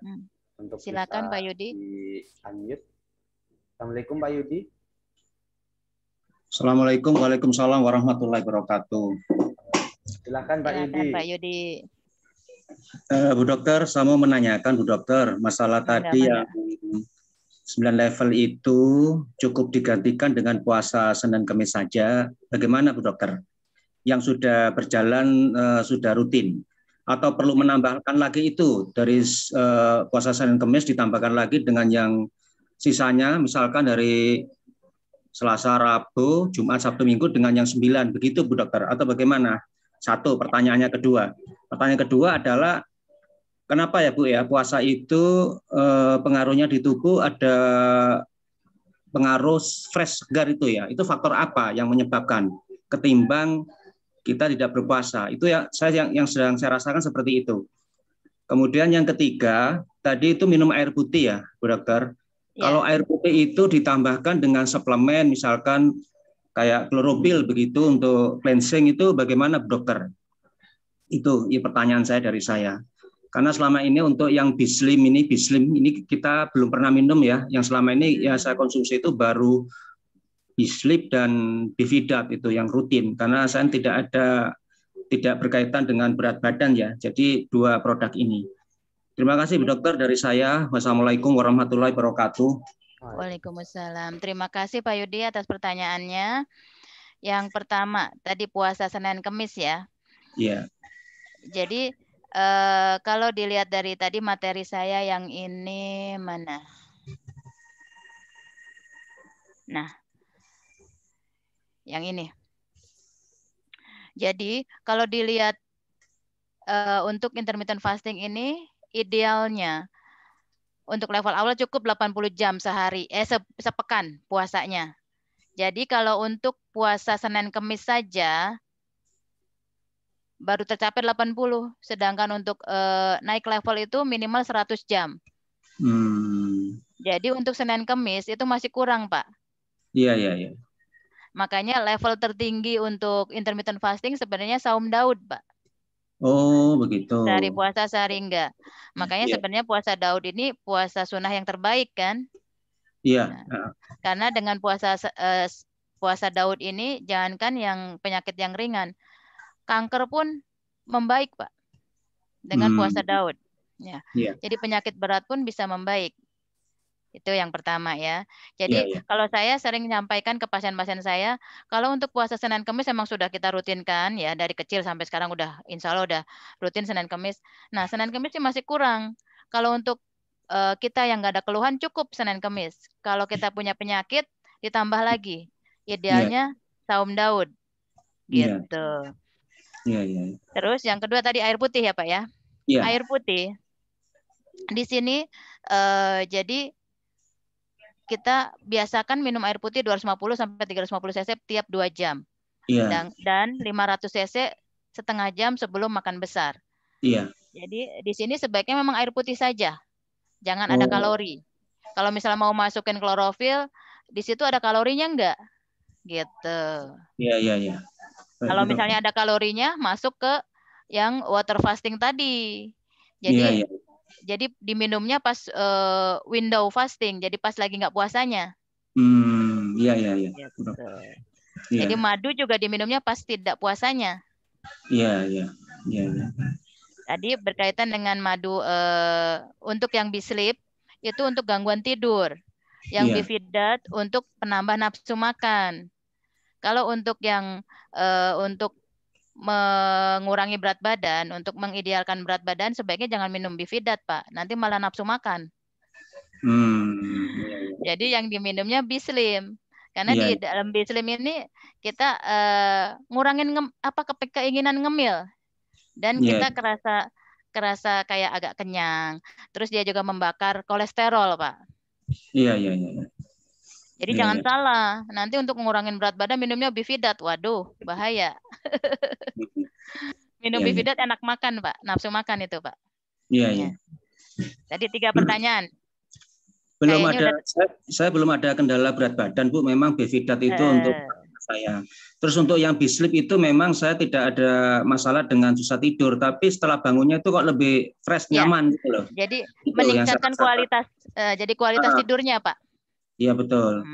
Untuk Silakan bisa Pak Yudi. Di-unmute. Assalamualaikum Pak Yudi. Assalamualaikum, waalaikumsalam warahmatullahi wabarakatuh. Silakan Pak Yudi. Pak Yudi. Bu Dokter, saya mau menanyakan Bu Dokter, masalah tadi yang 9 level itu cukup digantikan dengan puasa Senin Kamis saja. Bagaimana Bu Dokter? Yang sudah berjalan sudah rutin atau perlu menambahkan lagi itu dari puasa Senin Kamis ditambahkan lagi dengan yang sisanya, misalkan dari Selasa, Rabu, Jumat, Sabtu, Minggu dengan yang 9, begitu Bu Dokter, atau bagaimana? Satu, pertanyaannya kedua. Pertanyaan kedua adalah, kenapa ya Bu ya, puasa itu pengaruhnya di tubuh ada pengaruh fresh segar itu ya, itu faktor apa yang menyebabkan ketimbang kita tidak berpuasa? Itu yang sedang saya rasakan seperti itu. Kemudian yang ketiga, tadi itu minum air putih ya Bu Dokter. Kalau air putih itu ditambahkan dengan suplemen, misalkan kayak klorofil begitu untuk cleansing, itu bagaimana Bu Dokter? Itu pertanyaan saya dari saya. Karena selama ini untuk yang Bislim ini kita belum pernah minum ya. Yang selama ini ya saya konsumsi itu baru Bislip dan Bifidat itu yang rutin. Karena saya tidak berkaitan dengan berat badan ya. Jadi 2 produk ini. Terima kasih Bu Dokter dari saya. Wassalamualaikum warahmatullahi wabarakatuh. Waalaikumsalam. Terima kasih Pak Yudi atas pertanyaannya. Yang pertama, tadi puasa Senin Kamis ya. Iya. Jadi kalau dilihat dari tadi materi saya yang ini mana? Nah, yang ini. Jadi kalau dilihat untuk intermittent fasting ini idealnya untuk level awal cukup 80 jam sehari, sepekan puasanya. Jadi kalau untuk puasa Senin Kamis saja baru tercapai 80, sedangkan untuk naik level itu minimal 100 jam. Jadi untuk Senin Kamis itu masih kurang, Pak. Iya. Makanya level tertinggi untuk intermittent fasting sebenarnya saum Daud, Pak. Oh, begitu. Sehari puasa, sehari enggak. Makanya sebenarnya puasa Daud ini puasa sunnah yang terbaik kan? Iya. Nah, karena dengan puasa Daud ini jangankan yang penyakit yang ringan, kanker pun membaik, Pak. Dengan puasa Daud. Ya. Jadi penyakit berat pun bisa membaik. Itu yang pertama ya. Jadi kalau saya sering menyampaikan ke pasien-pasien saya, kalau untuk puasa Senin Kamis memang sudah kita rutinkan ya, dari kecil sampai sekarang udah insya Allah udah rutin Senin Kamis. Nah Senin Kamis sih masih kurang. Kalau untuk kita yang nggak ada keluhan cukup Senin Kamis. Kalau kita punya penyakit ditambah lagi. Idealnya saum Daud. Gitu. Iya. Terus yang kedua tadi air putih ya Pak ya. Air putih. Di sini jadi kita biasakan minum air putih 250 sampai 350 cc tiap 2 jam. Dan 500 cc setengah jam sebelum makan besar. Iya. Jadi di sini sebaiknya memang air putih saja. Jangan ada kalori. Kalau misalnya mau masukin klorofil, di situ ada kalorinya enggak? Gitu. Iya. Kalau misalnya ada kalorinya, masuk ke yang water fasting tadi. Jadi Jadi diminumnya pas window fasting, jadi pas lagi nggak puasanya. Iya. Gitu. Jadi madu juga diminumnya pas tidak puasanya. Iya. Tadi berkaitan dengan madu untuk yang Bislip itu untuk gangguan tidur, yang Bifidat untuk penambah nafsu makan. Kalau untuk yang untuk mengurangi berat badan, untuk mengidealkan berat badan sebaiknya jangan minum Bifidat, Pak. Nanti malah nafsu makan. Jadi yang diminumnya Bislim. Karena di dalam Bislim ini kita ngurangin keinginan ngemil. Dan kita kerasa kayak agak kenyang. Terus dia juga membakar kolesterol, Pak. Iya. Jadi Iya, jangan iya. salah, nanti untuk ngurangin berat badan minumnya Bifidat. Waduh, bahaya. Minum Iya, iya. Bifidat enak makan, Pak. Nafsu makan itu, Pak. Iya. Ya. Tadi 3 pertanyaan. Belum Kayaknya ada, saya belum ada kendala berat badan, Bu. Memang Bifidat itu untuk saya. Terus untuk yang bislip itu memang saya tidak ada masalah dengan susah tidur, tapi setelah bangunnya itu kok lebih fresh, nyaman gitu loh. Jadi Itu meningkatkan kualitas, jadi kualitas tidurnya, Pak. Iya betul.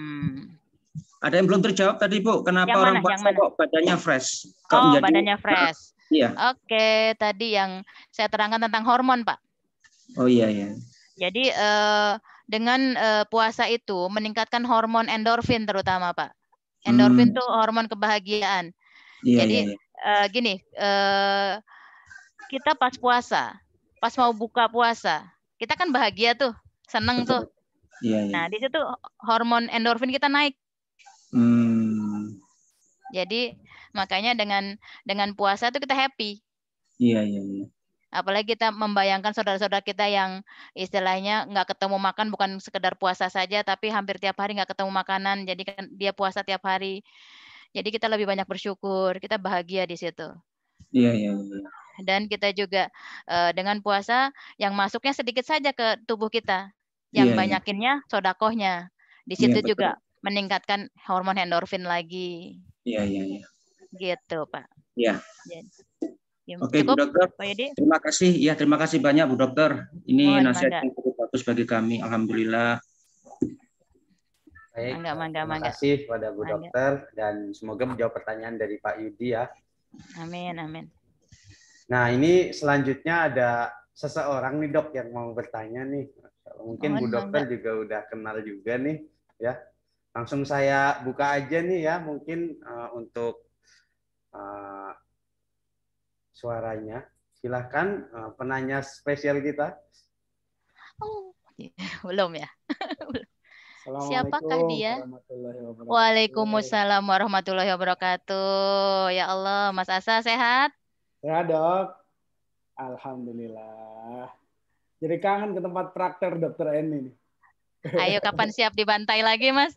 Ada yang belum terjawab tadi, Bu. Kenapa orang puasa kok badannya fresh? Kok badannya fresh. Iya. Oke, tadi yang saya terangkan tentang hormon, Pak. Oh iya. Jadi dengan puasa itu meningkatkan hormon endorfin terutama, Pak. Endorfin itu hormon kebahagiaan. Iya, jadi gini, kita pas puasa, pas mau buka puasa, kita kan bahagia tuh, seneng tuh. Iya. Nah, di situ hormon endorfin kita naik. Jadi makanya dengan puasa itu kita happy. Iya. Apalagi kita membayangkan saudara-saudara kita yang istilahnya nggak ketemu makan, bukan sekedar puasa saja, tapi hampir tiap hari nggak ketemu makanan. Jadi kan dia puasa tiap hari. Jadi kita lebih banyak bersyukur, kita bahagia di situ. Iya. Dan kita juga dengan puasa yang masuknya sedikit saja ke tubuh kita, yang banyakinnya sodakohnya. Di situ juga meningkatkan hormon endorfin lagi. Iya. Gitu, Pak. Iya. Oke, cukup, Bu Dokter. Pak Yudi? Terima kasih. Ya, terima kasih banyak, Bu Dokter. Ini nasihat yang cukup bagus bagi kami. Alhamdulillah. Baik, terima kasih kepada Bu Dokter dan semoga menjawab pertanyaan dari Pak Yudi ya. Amin. Nah, ini selanjutnya ada seseorang nih, Dok, yang mau bertanya nih. Mungkin Bu Dokter juga udah kenal juga nih ya. Langsung saya buka aja nih ya, mungkin untuk suaranya. Silahkan penanya spesial kita. Oh, belum ya? Siapakah dia? Waalaikumsalam warahmatullahi wabarakatuh. Ya Allah, Mas Asa sehat? Ya, Dok. Alhamdulillah. Jadi kangen ke tempat praktek Dokter Eni nih. Ayo, kapan siap dibantai lagi, Mas?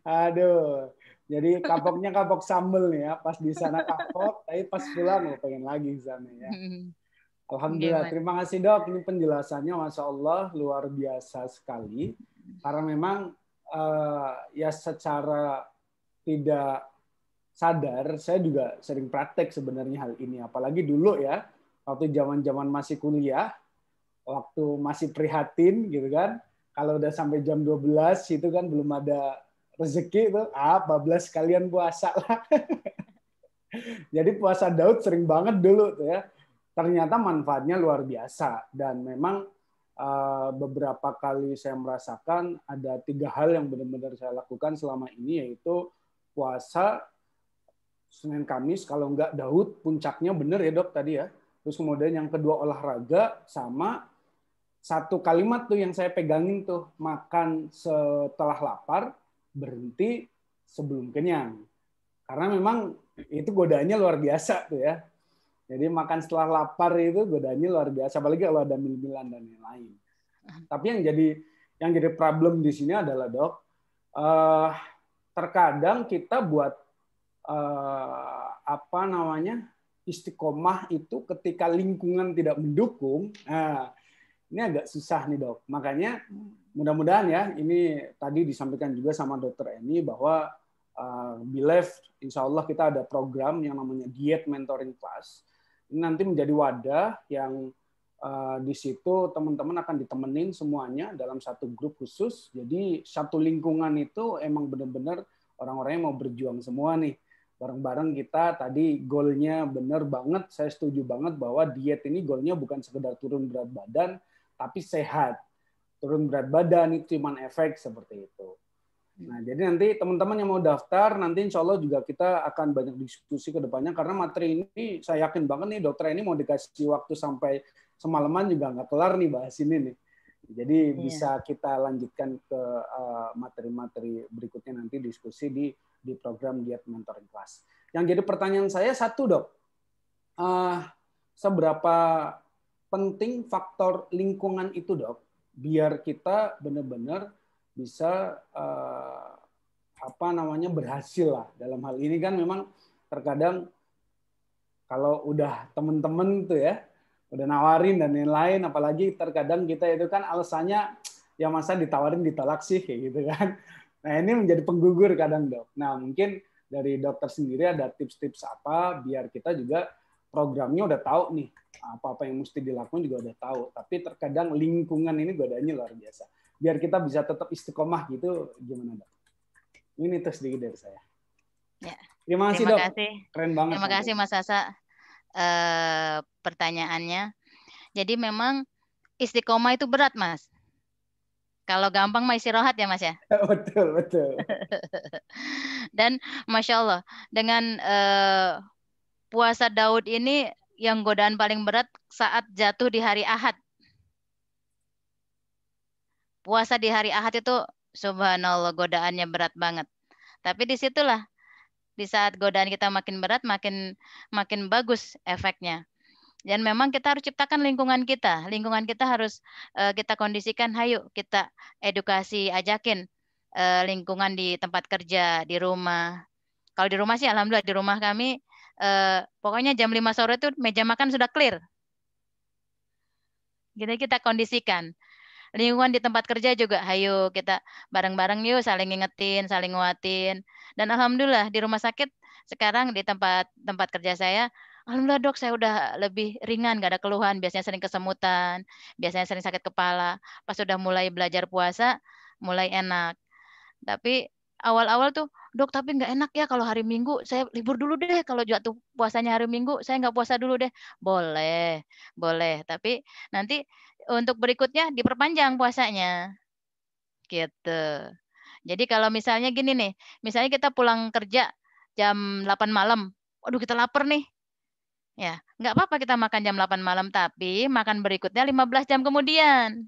Aduh. Jadi kapoknya kapok sambel nih ya. Pas di sana kapok, tapi pas pulang pengen lagi di sana ya. Alhamdulillah. Terima kasih, Dok. Ini penjelasannya Masya Allah luar biasa sekali. Karena memang ya secara tidak sadar, saya juga sering praktek sebenarnya hal ini. Apalagi dulu ya, waktu zaman-zaman masih kuliah, waktu masih prihatin gitu kan, kalau udah sampai jam 12 itu kan belum ada rezeki tuh, bablas sekalian puasa lah. Jadi puasa Daud sering banget dulu tuh ya. Ternyata manfaatnya luar biasa dan memang beberapa kali saya merasakan ada 3 hal yang benar-benar saya lakukan selama ini, yaitu puasa Senin Kamis, kalau enggak Daud, puncaknya bener ya Dok tadi ya. Terus kemudian yang kedua olahraga, sama satu kalimat tuh yang saya pegangin tuh, makan setelah lapar, berhenti sebelum kenyang. Karena memang itu godaannya luar biasa tuh ya. Jadi makan setelah lapar itu godaannya luar biasa, apalagi kalau ada mil-milan dan lain-lain. Tapi yang jadi problem di sini adalah Dok, terkadang kita buat istiqomah itu ketika lingkungan tidak mendukung. Nah, ini agak susah nih Dok. Makanya mudah-mudahan ya, ini tadi disampaikan juga sama Dokter Eni bahwa Believe, insya Allah kita ada program yang namanya Diet Mentoring Class. Ini nanti menjadi wadah yang di situ teman-teman akan ditemenin semuanya dalam satu grup khusus. Jadi satu lingkungan itu emang benar-benar orang-orang yang mau berjuang semua nih. Bareng-bareng kita tadi goalnya benar banget, saya setuju banget bahwa diet ini goalnya bukan sekedar turun berat badan, tapi sehat. Turun berat badan itu cuma efek seperti itu. Nah, jadi nanti teman-teman yang mau daftar, nanti insya Allah juga kita akan banyak diskusi ke depannya, karena materi ini saya yakin banget nih Dokter ini mau dikasih waktu sampai semalaman juga nggak kelar nih bahas ini nih. Jadi bisa kita lanjutkan ke materi-materi berikutnya nanti diskusi di program Diet Mentoring Class. Yang jadi pertanyaan saya satu Dok, seberapa penting faktor lingkungan itu, Dok, biar kita benar-benar bisa berhasil lah dalam hal ini. Kan memang terkadang kalau udah temen-temen tuh ya udah nawarin dan lain-lain, apalagi terkadang kita itu kan alasannya ya masa ditawarin ditolak sih kayak gitu kan. Nah ini menjadi penggugur kadang, Dok. Nah mungkin dari dokter sendiri ada tips-tips apa biar kita juga programnya udah tahu nih, apa-apa yang mesti dilakukan juga udah tahu, tapi terkadang lingkungan ini godaannya luar biasa. Biar kita bisa tetap istiqomah gitu, gimana, Dok? Ini terus sedikit dari saya. Ya. Terima kasih, Dok. Keren banget. Terima kasih, Mas Sasa, pertanyaannya. Jadi memang istiqomah itu berat, Mas. Kalau gampang mah istirahat ya, Mas ya. Betul, betul. Dan Masya Allah, dengan puasa Daud ini yang godaan paling berat saat jatuh di hari Ahad. Puasa di hari Ahad itu subhanallah godaannya berat banget. Tapi disitulah, di saat godaan kita makin berat, makin bagus efeknya. Dan memang kita harus ciptakan lingkungan kita. Lingkungan kita harus kita kondisikan, ayo kita edukasi, ajakin lingkungan di tempat kerja, di rumah. Kalau di rumah sih alhamdulillah, di rumah kami pokoknya jam 5 sore itu meja makan sudah clear. Jadi kita kondisikan. Lingkungan di tempat kerja juga, ayo kita bareng-bareng yuk, saling ngingetin, saling nguatin. Dan alhamdulillah di rumah sakit sekarang di tempat kerja saya, alhamdulillah Dok, saya udah lebih ringan, gak ada keluhan. Biasanya sering kesemutan, biasanya sering sakit kepala. Pas sudah mulai belajar puasa, mulai enak. Tapi awal-awal tuh, Dok, tapi nggak enak ya kalau hari Minggu saya libur dulu deh. Kalau jatuh puasanya hari Minggu, saya nggak puasa dulu deh. Boleh. Tapi nanti untuk berikutnya diperpanjang puasanya. Gitu. Jadi kalau misalnya gini nih, misalnya kita pulang kerja jam 8 malam. Aduh, kita lapar nih. Ya, nggak apa-apa kita makan jam 8 malam, tapi makan berikutnya 15 jam kemudian.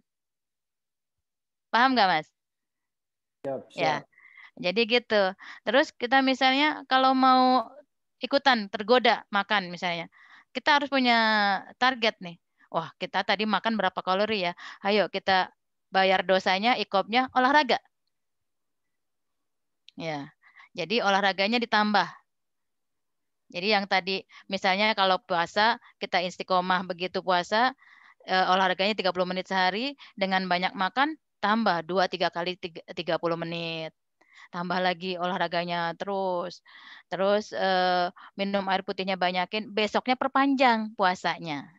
Paham nggak, Mas? Siap. Ya. Jadi gitu. Terus kita misalnya kalau mau ikutan tergoda makan misalnya, kita harus punya target nih. Wah, kita tadi makan berapa kalori ya? Ayo kita bayar dosanya, ikopnya olahraga. Ya. Jadi olahraganya ditambah. Jadi yang tadi misalnya kalau puasa kita istiqomah begitu puasa, olahraganya 30 menit sehari, dengan banyak makan tambah 2-3 kali 30 menit. Tambah lagi olahraganya terus minum air putihnya banyakin, besoknya perpanjang puasanya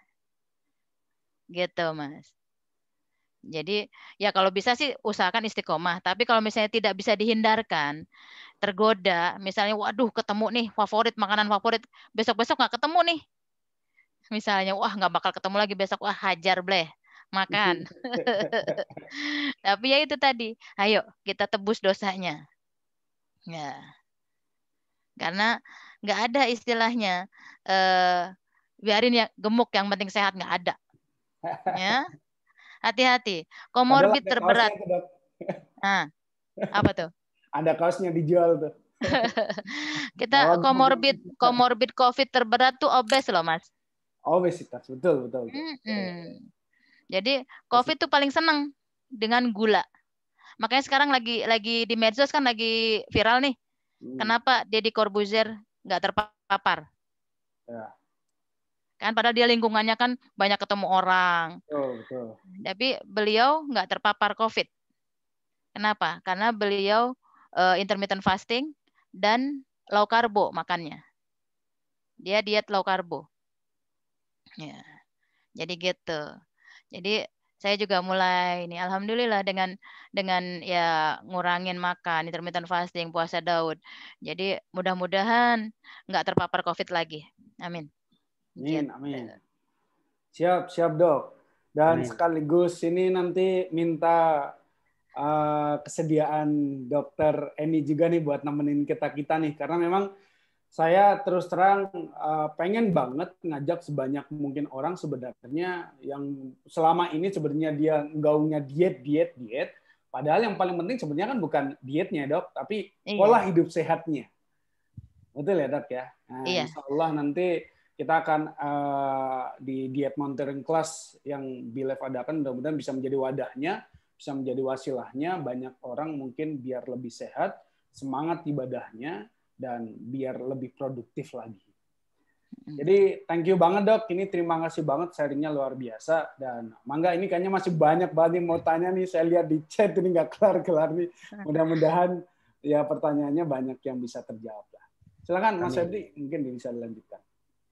gitu, Mas. Jadi ya kalau bisa sih usahakan istiqomah, tapi kalau misalnya tidak bisa dihindarkan, tergoda misalnya, waduh ketemu nih makanan favorit, besok nggak ketemu nih misalnya, wah nggak bakal ketemu lagi besok, wah hajar bleh makan. Tapi ya itu tadi, ayo kita tebus dosanya. Ya, karena nggak ada istilahnya biarin ya gemuk yang penting sehat, nggak ada. Ya, hati-hati. Komorbid terberat. Nah, apa tuh? Ada kaosnya dijual tuh. Kita komorbid COVID terberat tuh obes loh, Mas. Obesitas, betul. Jadi COVID tuh paling senang dengan gula. Makanya sekarang lagi di medsos kan lagi viral nih. Kenapa Deddy Corbuzier nggak terpapar? Ya. Kan padahal dia lingkungannya kan banyak ketemu orang. Betul. Tapi beliau nggak terpapar COVID. Kenapa? Karena beliau intermittent fasting dan low karbo makannya. Dia diet low karbo. Ya. Jadi gitu. Jadi saya juga mulai ini, alhamdulillah dengan ya ngurangin makan, intermittent fasting, puasa Daud. Jadi mudah-mudahan nggak terpapar COVID lagi. Amin. Amin. Siap Dok. Dan sekaligus ini nanti minta kesediaan Dokter Eni juga nih buat nemenin kita nih, karena memang saya terus terang pengen banget ngajak sebanyak mungkin orang sebenarnya yang selama ini sebenarnya dia gaungnya diet, padahal yang paling penting sebenarnya kan bukan dietnya, Dok, tapi pola hidup sehatnya. Betul ya, Dok ya? Nah, iya. Insya Allah nanti kita akan di diet monitoring class yang BeLive adakan, mudah-mudahan bisa menjadi wadahnya, bisa menjadi wasilahnya banyak orang mungkin biar lebih sehat, semangat ibadahnya, dan biar lebih produktif lagi. Jadi thank you banget Dok, ini terima kasih banget sharingnya luar biasa, dan mangga ini kayaknya masih banyak banget yang mau tanya nih, saya lihat di chat ini nggak kelar-kelar nih, mudah-mudahan ya pertanyaannya banyak yang bisa terjawab lah. Silakan Mas Febri, mungkin bisa dilanjutkan.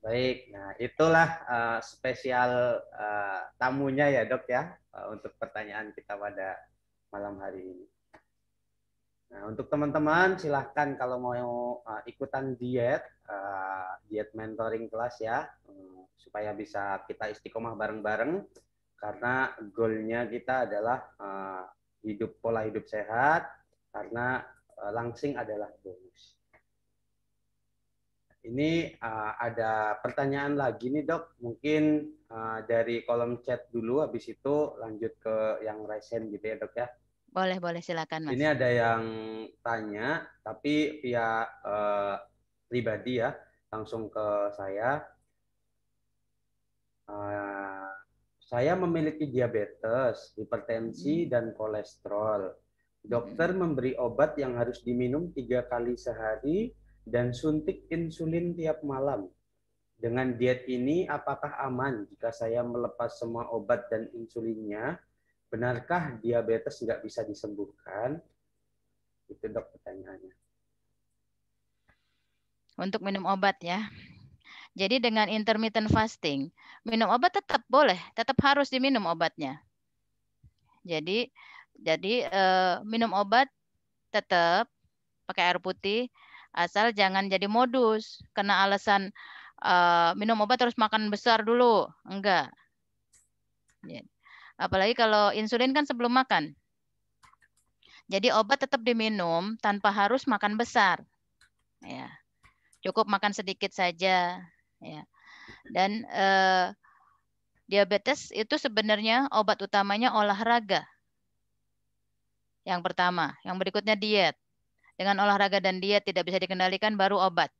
Baik, nah itulah spesial tamunya ya Dok ya, untuk pertanyaan kita pada malam hari ini. Nah, untuk teman-teman silahkan kalau mau ikutan diet mentoring kelas ya, supaya bisa kita istiqomah bareng-bareng, karena goalnya kita adalah pola hidup sehat, karena langsing adalah bonus. Ini ada pertanyaan lagi nih Dok, mungkin dari kolom chat dulu, habis itu lanjut ke yang raise hand gitu ya Dok ya. Boleh, silakan Mas. Ini ada yang tanya, tapi via pribadi ya, langsung ke saya. Saya memiliki diabetes, hipertensi, dan kolesterol. Dokter memberi obat yang harus diminum 3 kali sehari dan suntik insulin tiap malam. Dengan diet ini, apakah aman jika saya melepas semua obat dan insulinnya? Benarkah diabetes nggak bisa disembuhkan? Itu Dok pertanyaannya. Untuk minum obat ya. Jadi dengan intermittent fasting, minum obat tetap boleh, tetap harus diminum obatnya. Jadi minum obat tetap pakai air putih, asal jangan jadi modus karena alasan minum obat harus makan besar dulu, enggak. Apalagi kalau insulin kan sebelum makan. Jadi obat tetap diminum tanpa harus makan besar. Ya. Cukup makan sedikit saja. Ya. Dan diabetes itu sebenarnya obat utamanya olahraga. Yang pertama. Yang berikutnya diet. Dengan olahraga dan diet tidak bisa dikendalikan, baru obat.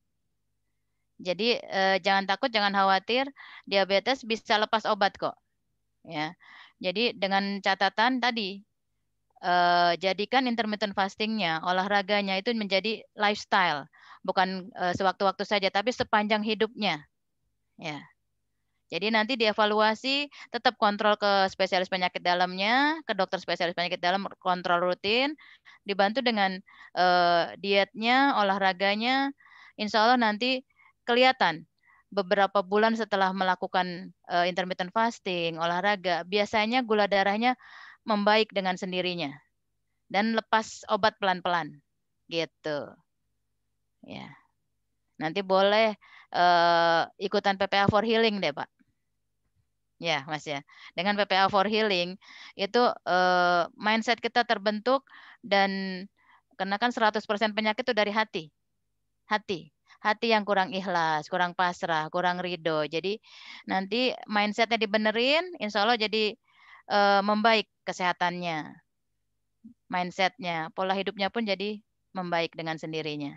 Jadi jangan takut, jangan khawatir. Diabetes bisa lepas obat kok. Ya. Jadi dengan catatan tadi, jadikan intermittent fastingnya, olahraganya itu menjadi lifestyle, bukan sewaktu-waktu saja, tapi sepanjang hidupnya. Ya. Jadi nanti dievaluasi, tetap kontrol ke spesialis penyakit dalamnya, ke dokter spesialis penyakit dalam, kontrol rutin, dibantu dengan dietnya, olahraganya, insya Allah nanti kelihatan. Beberapa bulan setelah melakukan intermittent fasting, olahraga, biasanya gula darahnya membaik dengan sendirinya dan lepas obat pelan-pelan, gitu. Ya, nanti boleh ikutan PPA for Healing deh Pak. Ya Mas ya, dengan PPA for Healing itu mindset kita terbentuk, dan karena kan 100% penyakit itu dari hati yang kurang ikhlas, kurang pasrah, kurang ridho. Jadi nanti mindsetnya dibenerin, insya Allah jadi membaik kesehatannya, mindsetnya, pola hidupnya pun jadi membaik dengan sendirinya.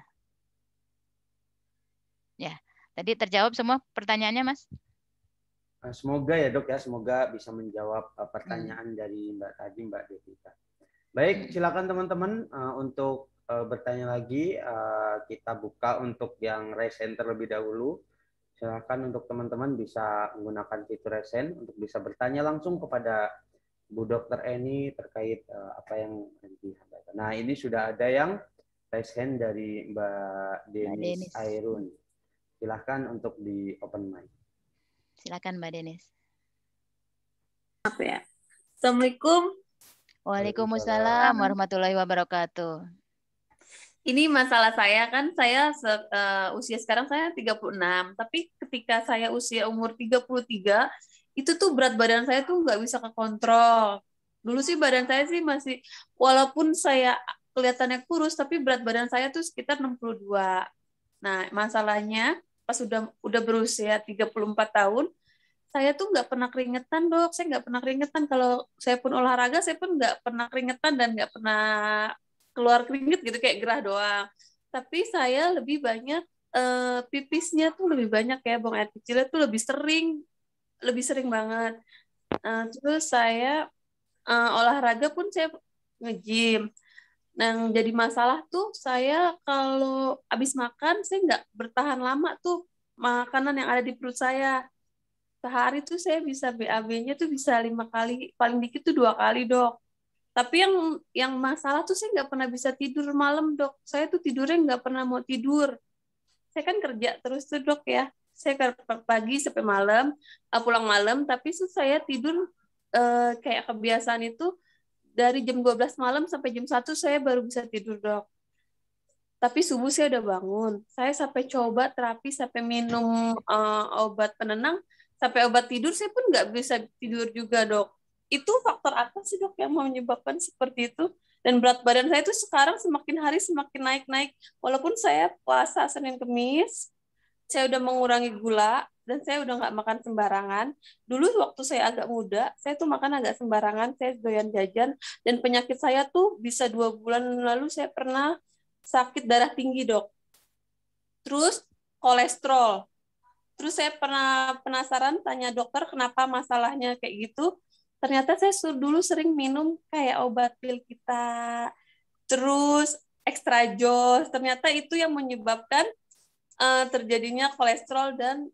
Ya, tadi terjawab semua pertanyaannya Mas? Semoga ya Dok ya, semoga bisa menjawab pertanyaan dari Mbak Devita. Baik, silakan teman-teman untuk bertanya lagi. Kita buka untuk yang raise hand terlebih dahulu. Silakan untuk teman-teman bisa menggunakan fitur raise hand untuk bisa bertanya langsung kepada Bu Dr. Eni terkait apa yang disampaikan. Nah, ini sudah ada yang raise hand dari Mbak Denis Airun. Silakan untuk di open mic. Silakan Mbak Denis. Apa ya? Assalamualaikum. Waalaikumsalam warahmatullahi wabarakatuh. Ini masalah saya kan, saya usia sekarang saya 36, tapi ketika saya usia umur 33, itu tuh berat badan saya tuh nggak bisa kekontrol. Dulu sih badan saya sih masih, walaupun saya kelihatannya kurus, tapi berat badan saya tuh sekitar 62. Nah, masalahnya pas udah berusia 34 tahun, saya tuh nggak pernah keringetan Dok, saya nggak pernah keringetan. Kalau saya pun olahraga, saya pun nggak pernah keringetan dan nggak pernah keluar keringet gitu, kayak gerah doang. Tapi saya lebih banyak pipisnya tuh lebih banyak ya, buang air kecilnya tuh lebih sering banget. Terus saya olahraga pun saya nge-gym. Nah, jadi masalah tuh saya kalau habis makan saya nggak bertahan lama tuh makanan yang ada di perut saya. Sehari tuh saya bisa BAB-nya tuh bisa 5 kali, paling dikit tuh 2 kali, Dok. Tapi yang masalah tuh saya nggak pernah bisa tidur malam, Dok. Saya tuh tidurnya nggak pernah mau tidur. Saya kan kerja terus tuh, Dok ya. Saya pagi sampai malam, pulang malam, tapi saya tidur kayak kebiasaan itu dari jam 12 malam sampai jam 1 saya baru bisa tidur, Dok. Tapi subuh saya udah bangun. Saya sampai coba terapi, sampai minum obat penenang, sampai obat tidur, saya pun nggak bisa tidur juga, Dok. Itu faktor apa sih, Dok, yang menyebabkan seperti itu? Dan berat badan saya itu sekarang semakin hari semakin naik-naik. Walaupun saya puasa Senin Kemis, saya udah mengurangi gula, dan saya udah nggak makan sembarangan. Dulu waktu saya agak muda, saya tuh makan agak sembarangan, saya doyan jajan, dan penyakit saya tuh bisa 2 bulan lalu saya pernah sakit darah tinggi, Dok. Terus kolesterol. Terus saya pernah penasaran tanya dokter kenapa masalahnya kayak gitu. Ternyata saya dulu sering minum kayak obat pil kita, terus extra jos. Ternyata itu yang menyebabkan terjadinya kolesterol dan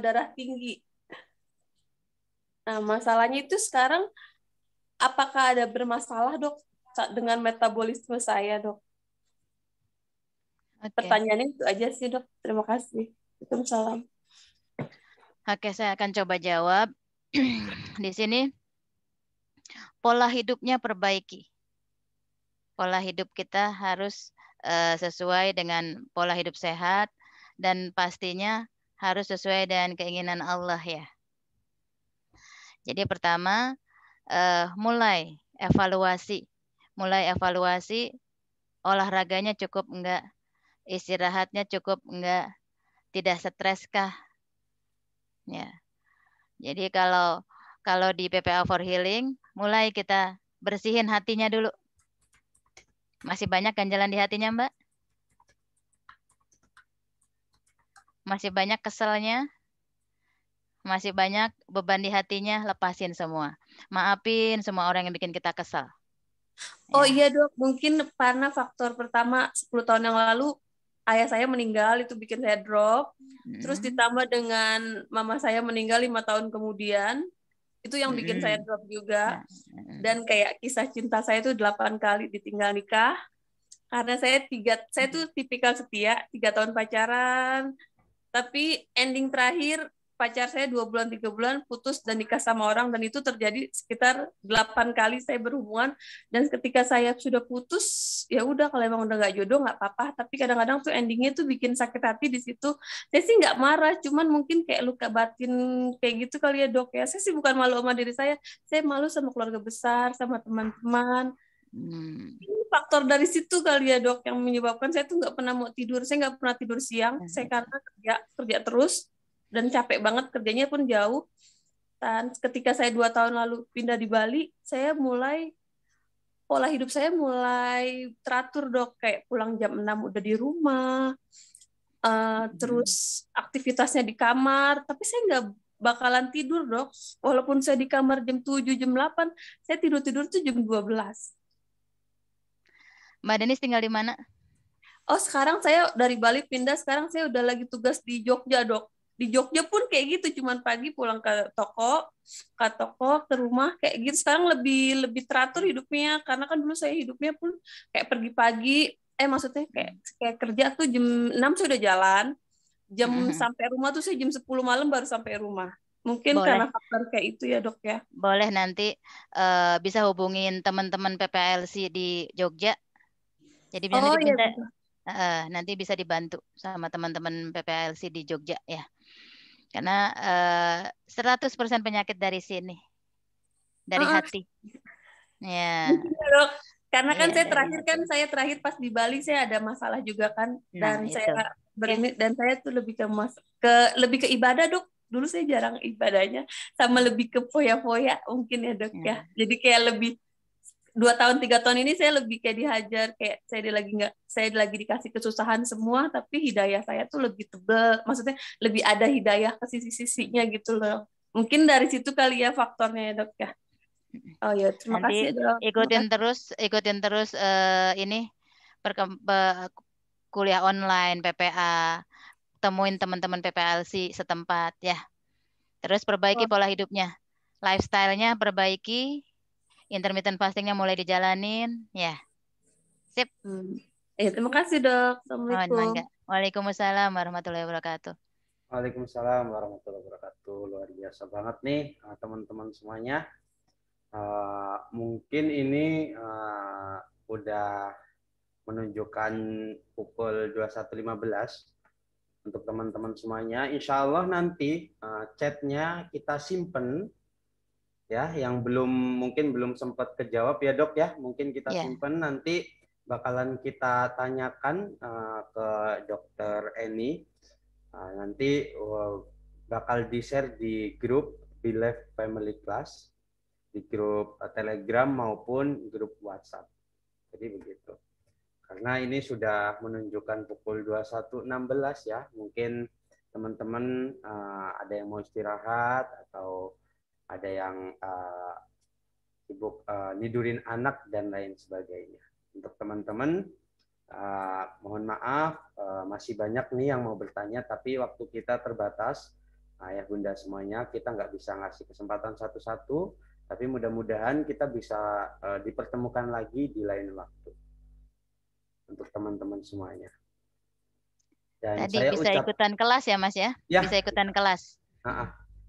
darah tinggi. Nah, masalahnya itu sekarang apakah ada bermasalah, Dok, dengan metabolisme saya, Dok? Oke. Pertanyaannya itu aja sih, Dok. Terima kasih. Waalaikumsalam. Oke, saya akan coba jawab. Di sini pola hidupnya perbaiki. Pola hidup kita harus sesuai dengan pola hidup sehat dan pastinya harus sesuai dengan keinginan Allah ya. Jadi pertama mulai evaluasi. Mulai evaluasi olahraganya cukup enggak? Istirahatnya cukup enggak? Tidak stres kah? Ya. Jadi kalau di PPA for Healing, mulai kita bersihin hatinya dulu. Masih banyak ganjalan di hatinya, Mbak? Masih banyak keselnya? Masih banyak beban di hatinya? Lepasin semua. Maafin semua orang yang bikin kita kesal. Oh iya, Dok, mungkin karena faktor pertama 10 tahun yang lalu ayah saya meninggal, itu bikin saya drop. Terus ditambah dengan mama saya meninggal 5 tahun kemudian, itu yang bikin saya drop juga. Dan kayak kisah cinta saya itu 8 kali ditinggal nikah. Karena saya tuh tipikal setia, 3 tahun pacaran. Tapi ending terakhir pacar saya 2 bulan 3 bulan putus dan nikah sama orang, dan itu terjadi sekitar 8 kali saya berhubungan. Dan ketika saya sudah putus, ya udah, kalau emang udah nggak jodoh nggak apa-apa. Tapi kadang-kadang tuh endingnya tuh bikin sakit hati di situ. Saya sih nggak marah, cuman mungkin kayak luka batin kayak gitu kali ya, Dok ya. Saya sih bukan malu sama diri saya malu sama keluarga besar, sama teman-teman. Ini faktor dari situ kali ya, Dok, yang menyebabkan saya tuh nggak pernah mau tidur. Saya nggak pernah tidur siang. Saya karena kerja terus dan capek banget, kerjanya pun jauh. Dan ketika saya 2 tahun lalu pindah di Bali, pola hidup saya mulai teratur, Dok. Kayak pulang jam 6 udah di rumah, terus aktivitasnya di kamar. Tapi saya nggak bakalan tidur, Dok. Walaupun saya di kamar jam 7, jam 8, saya tidur tuh jam 12. Mbak Denis tinggal di mana? Oh, sekarang saya dari Bali pindah, sekarang saya udah lagi tugas di Jogja, Dok. Di Jogja pun kayak gitu, cuman pagi pulang ke toko, ke rumah, kayak gitu. Sekarang lebih teratur hidupnya, karena kan dulu saya hidupnya pun kayak pergi pagi, maksudnya kayak kerja tuh jam 6 sudah jalan, jam sampai rumah tuh saya jam 10 malam baru sampai rumah. Mungkin karena faktor kayak itu ya, Dok ya. Boleh nanti bisa hubungin teman-teman PPLC di Jogja. Jadi nanti bisa dibantu sama teman-teman PPLC di Jogja ya. Karena 100% penyakit dari sini. Dari hati. Ya. Dok. Karena kan saya terakhir pas di Bali saya ada masalah juga kan, dan saya dan saya tuh lebih ke ibadah, Dok. Dulu saya jarang ibadahnya, sama lebih ke foya-foya mungkin ya, Dok ya. Jadi kayak lebih 2 tahun 3 tahun ini saya lebih kayak dihajar, kayak saya lagi dikasih kesusahan semua, tapi hidayah saya tuh lebih tebal, maksudnya lebih ada hidayah ke sisi-sisinya gitu loh. Mungkin dari situ kali ya faktornya ya dok ya. Oh ya, terima Nanti kasih dok. ikutin terus ini kuliah online PPA, temuin teman-teman PPLC setempat ya. Terus perbaiki pola hidupnya, lifestyle-nya perbaiki, intermittent fasting-nya mulai dijalanin ya. Sip. Terima kasih dok. Assalamualaikum. Waalaikumsalam warahmatullahi wabarakatuh. Waalaikumsalam warahmatullahi wabarakatuh. Luar biasa banget nih teman-teman semuanya. Mungkin ini udah menunjukkan pukul 21.15 untuk teman-teman semuanya. Insya Allah nanti chatnya kita simpen ya, yang mungkin belum sempat kejawab ya dok ya, mungkin kita simpen, nanti bakalan kita tanyakan ke Dokter Eni. Nanti bakal di-share di grup Believe Family Class, di grup Telegram maupun grup WhatsApp. Jadi begitu. Karena ini sudah menunjukkan pukul 21.16 ya, mungkin teman-teman ada yang mau istirahat atau ada yang sibuk nidurin anak dan lain sebagainya. Untuk teman-teman, mohon maaf, masih banyak nih yang mau bertanya, tapi waktu kita terbatas. Ayah bunda semuanya, kita nggak bisa ngasih kesempatan satu-satu, tapi mudah-mudahan kita bisa dipertemukan lagi di lain waktu. Untuk teman-teman semuanya. Dan tadi saya bisa ikutan kelas ya Mas ya? Bisa ikutan kelas.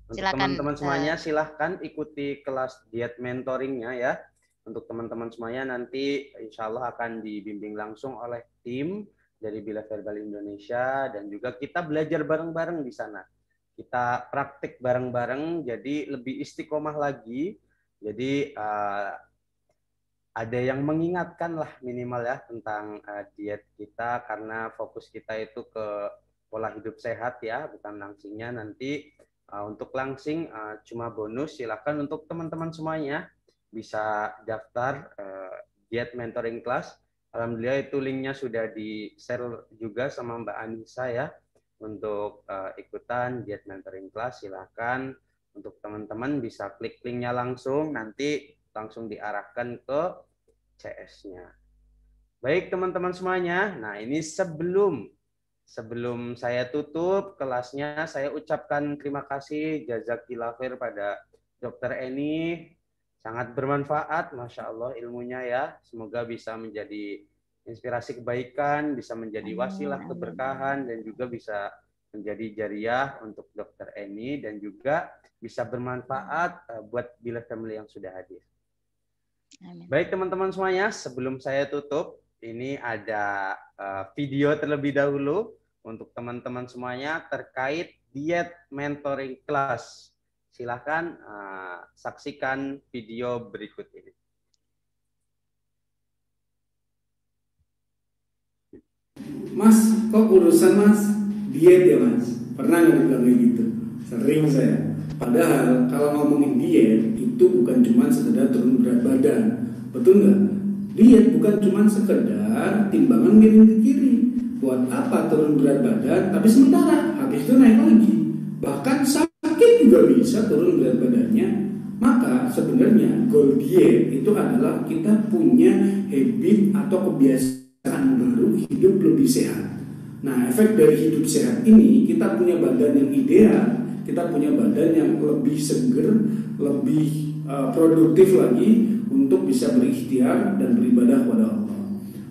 Untuk teman-teman semuanya silahkan ikuti kelas diet mentoringnya ya. Untuk teman-teman semuanya nanti insya Allah akan dibimbing langsung oleh tim dari Believe Herbal Indonesia, dan juga kita belajar bareng-bareng di sana. Kita praktik bareng-bareng, jadi lebih istiqomah lagi. Jadi ada yang mengingatkan lah minimal ya tentang diet kita, karena fokus kita itu ke pola hidup sehat ya, bukan langsingnya. Nanti untuk langsing cuma bonus, silakan untuk teman-teman semuanya bisa daftar diet mentoring class. Alhamdulillah itu linknya sudah di-share juga sama Mbak Anissa ya, untuk ikutan diet mentoring class. Silakan untuk teman-teman bisa klik linknya langsung, nanti langsung diarahkan ke CS-nya. Baik teman-teman semuanya, nah ini sebelum saya tutup kelasnya, saya ucapkan terima kasih jazakillah khair pada Dokter Eni. Sangat bermanfaat, Masya Allah ilmunya ya. Semoga bisa menjadi inspirasi kebaikan, bisa menjadi wasilah keberkahan, dan juga bisa menjadi jariah untuk Dokter Eni, dan juga bisa bermanfaat buat Believe Family yang sudah hadir. Amin. Baik teman-teman semuanya, sebelum saya tutup, ini ada video terlebih dahulu untuk teman-teman semuanya terkait diet mentoring class. Silahkan saksikan video berikut ini. Mas, kok urusan mas diet ya mas? Pernah nggak dibilang kayak gitu? Sering saya. Padahal kalau ngomongin diet itu bukan cuma sekedar turun berat badan, betul nggak? Diet bukan cuma sekedar timbangan miring ke kiri. Buat apa turun berat badan? Tapi sementara habis itu naik lagi. Bahkan sakit juga bisa turun berat badannya. Maka sebenarnya goal diet itu adalah kita punya habit atau kebiasaan baru hidup lebih sehat. Nah, efek dari hidup sehat ini kita punya badan yang ideal, kita punya badan yang lebih seger, lebih produktif lagi untuk bisa berikhtiar dan beribadah kepada Allah.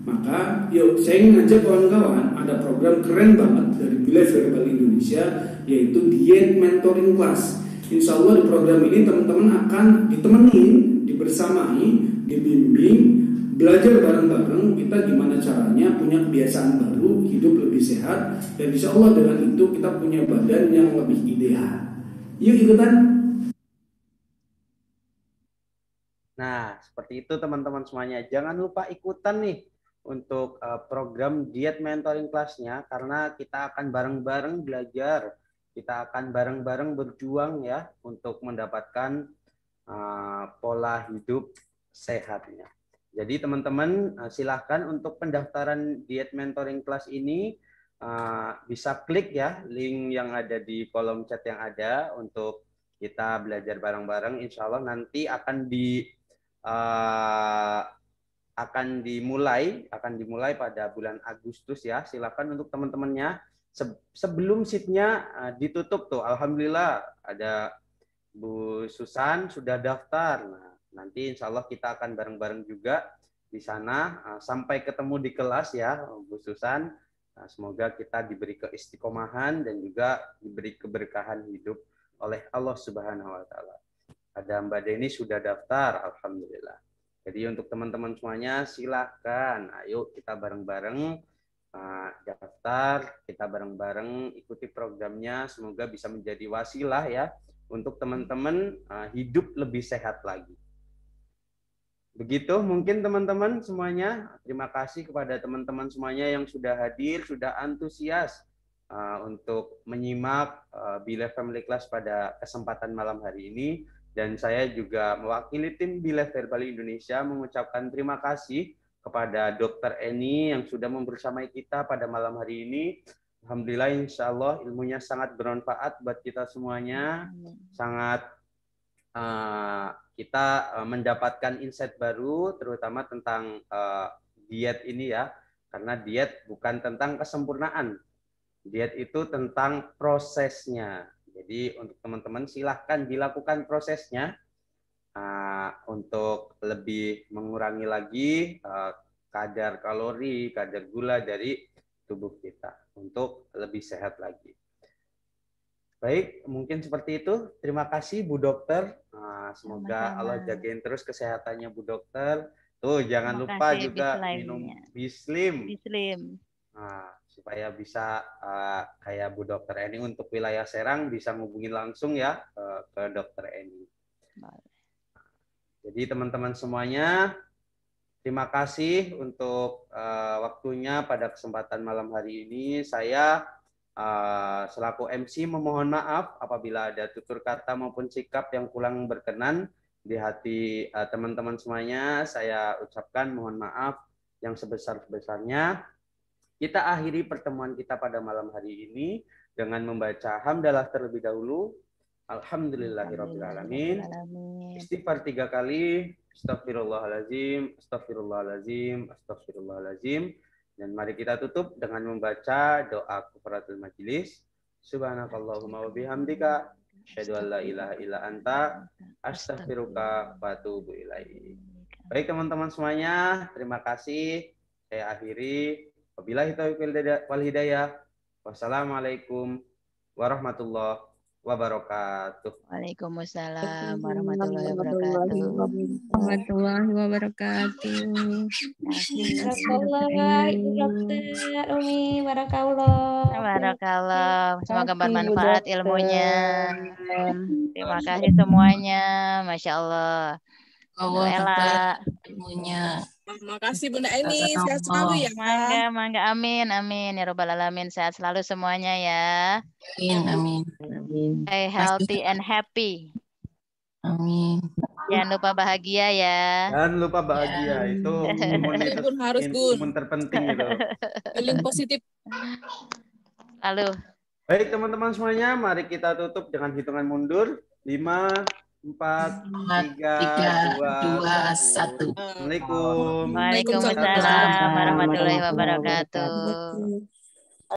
Maka yuk saya ingin ngajak kawan-kawan, ada program keren banget dari Believe Herbal Indonesia, yaitu Diet Mentoring Class. Insya Allah di program ini teman-teman akan ditemenin, dibersamai, dibimbing, belajar bareng-bareng kita gimana caranya punya kebiasaan baru, hidup lebih sehat, dan insya Allah dengan itu kita punya badan yang lebih ideal. Yuk ikutan. Nah, seperti itu teman-teman semuanya. Jangan lupa ikutan nih untuk program diet mentoring kelasnya, karena kita akan bareng-bareng belajar, kita akan bareng-bareng berjuang ya untuk mendapatkan pola hidup sehatnya. Jadi teman-teman silahkan untuk pendaftaran diet mentoring kelas ini bisa klik ya link yang ada di kolom chat yang ada untuk kita belajar bareng-bareng. Insya Allah nanti akan dimulai pada bulan Agustus ya. Silakan untuk teman-temannya sebelum seatnya ditutup tuh. Alhamdulillah ada Bu Susan sudah daftar. Nah, nanti insya Allah kita akan bareng-bareng juga di sana sampai ketemu di kelas ya Bu Susan. Nah, semoga kita diberi keistiqomahan dan juga diberi keberkahan hidup oleh Allah Subhanahu wa taala. Ada Mbak Deni sudah daftar, alhamdulillah. Jadi untuk teman-teman semuanya silahkan, ayo kita bareng-bareng daftar, kita bareng-bareng ikuti programnya, semoga bisa menjadi wasilah ya untuk teman-teman hidup lebih sehat lagi. Begitu mungkin teman-teman semuanya. Terima kasih kepada teman-teman semuanya yang sudah hadir, sudah antusias untuk menyimak Believe Family Class pada kesempatan malam hari ini. Dan saya juga mewakili tim Believe Verbal Indonesia mengucapkan terima kasih kepada Dr. Eni yang sudah membersamai kita pada malam hari ini. Alhamdulillah, insya Allah ilmunya sangat bermanfaat buat kita semuanya. Sangat kita mendapatkan insight baru, terutama tentang diet ini ya. Karena diet bukan tentang kesempurnaan. Diet itu tentang prosesnya. Jadi untuk teman-teman silahkan dilakukan prosesnya untuk lebih mengurangi lagi kadar kalori, kadar gula dari tubuh kita untuk lebih sehat lagi. Baik, mungkin seperti itu. Terima kasih Bu Dokter. Semoga Allah jagain terus kesehatannya Bu Dokter. Tuh jangan lupa juga minum Bislim. Supaya bisa kayak Bu Dokter Eni untuk wilayah Serang bisa ngubungin langsung ya ke Dokter Eni. Jadi teman-teman semuanya, terima kasih untuk waktunya pada kesempatan malam hari ini. Saya selaku MC memohon maaf apabila ada tutur kata maupun sikap yang kurang berkenan di hati teman-teman semuanya. Saya ucapkan mohon maaf yang sebesar-besarnya. Kita akhiri pertemuan kita pada malam hari ini dengan membaca hamdalah terlebih dahulu. Alhamdulillahirabbil alamin. Istighfar 3 kali. Astagfirullahalazim, astagfirullahalazim, astagfirullahalazim. Dan mari kita tutup dengan membaca doa kafaratul majelis. Subhanakallahumma wa bihamdika asyhadu an la ilaha illa anta astaghfiruka wa atubu ilaik. Baik teman-teman semuanya, terima kasih. Saya akhiri. Wabillahi taufiq wal hidayah. Wassalamualaikum warahmatullahi wabarakatuh. Waalaikumsalam warahmatullahi wabarakatuh. Warahmatullahi wabarakatuh. Barakallah, Ibu Dokter Umi, barakallah. Barakallah. Semoga bermanfaat ilmunya. Terima kasih semuanya. Masya Allah. Allah ilmunya. Makasih Bunda Eni, sehat selalu ya. Mangga, amin, amin. Ya Rabbal Alamin, sehat selalu semuanya ya. Amin. Stay healthy and happy. Amin. Jangan lupa bahagia ya. Jangan lupa bahagia, itu imun terpenting itu. Feeling positif. Lalu. Baik teman-teman semuanya, mari kita tutup dengan hitungan mundur. 5, 4, 3, 2, 1. Assalamualaikum. Waalaikumsalam warahmatullahi wabarakatuh.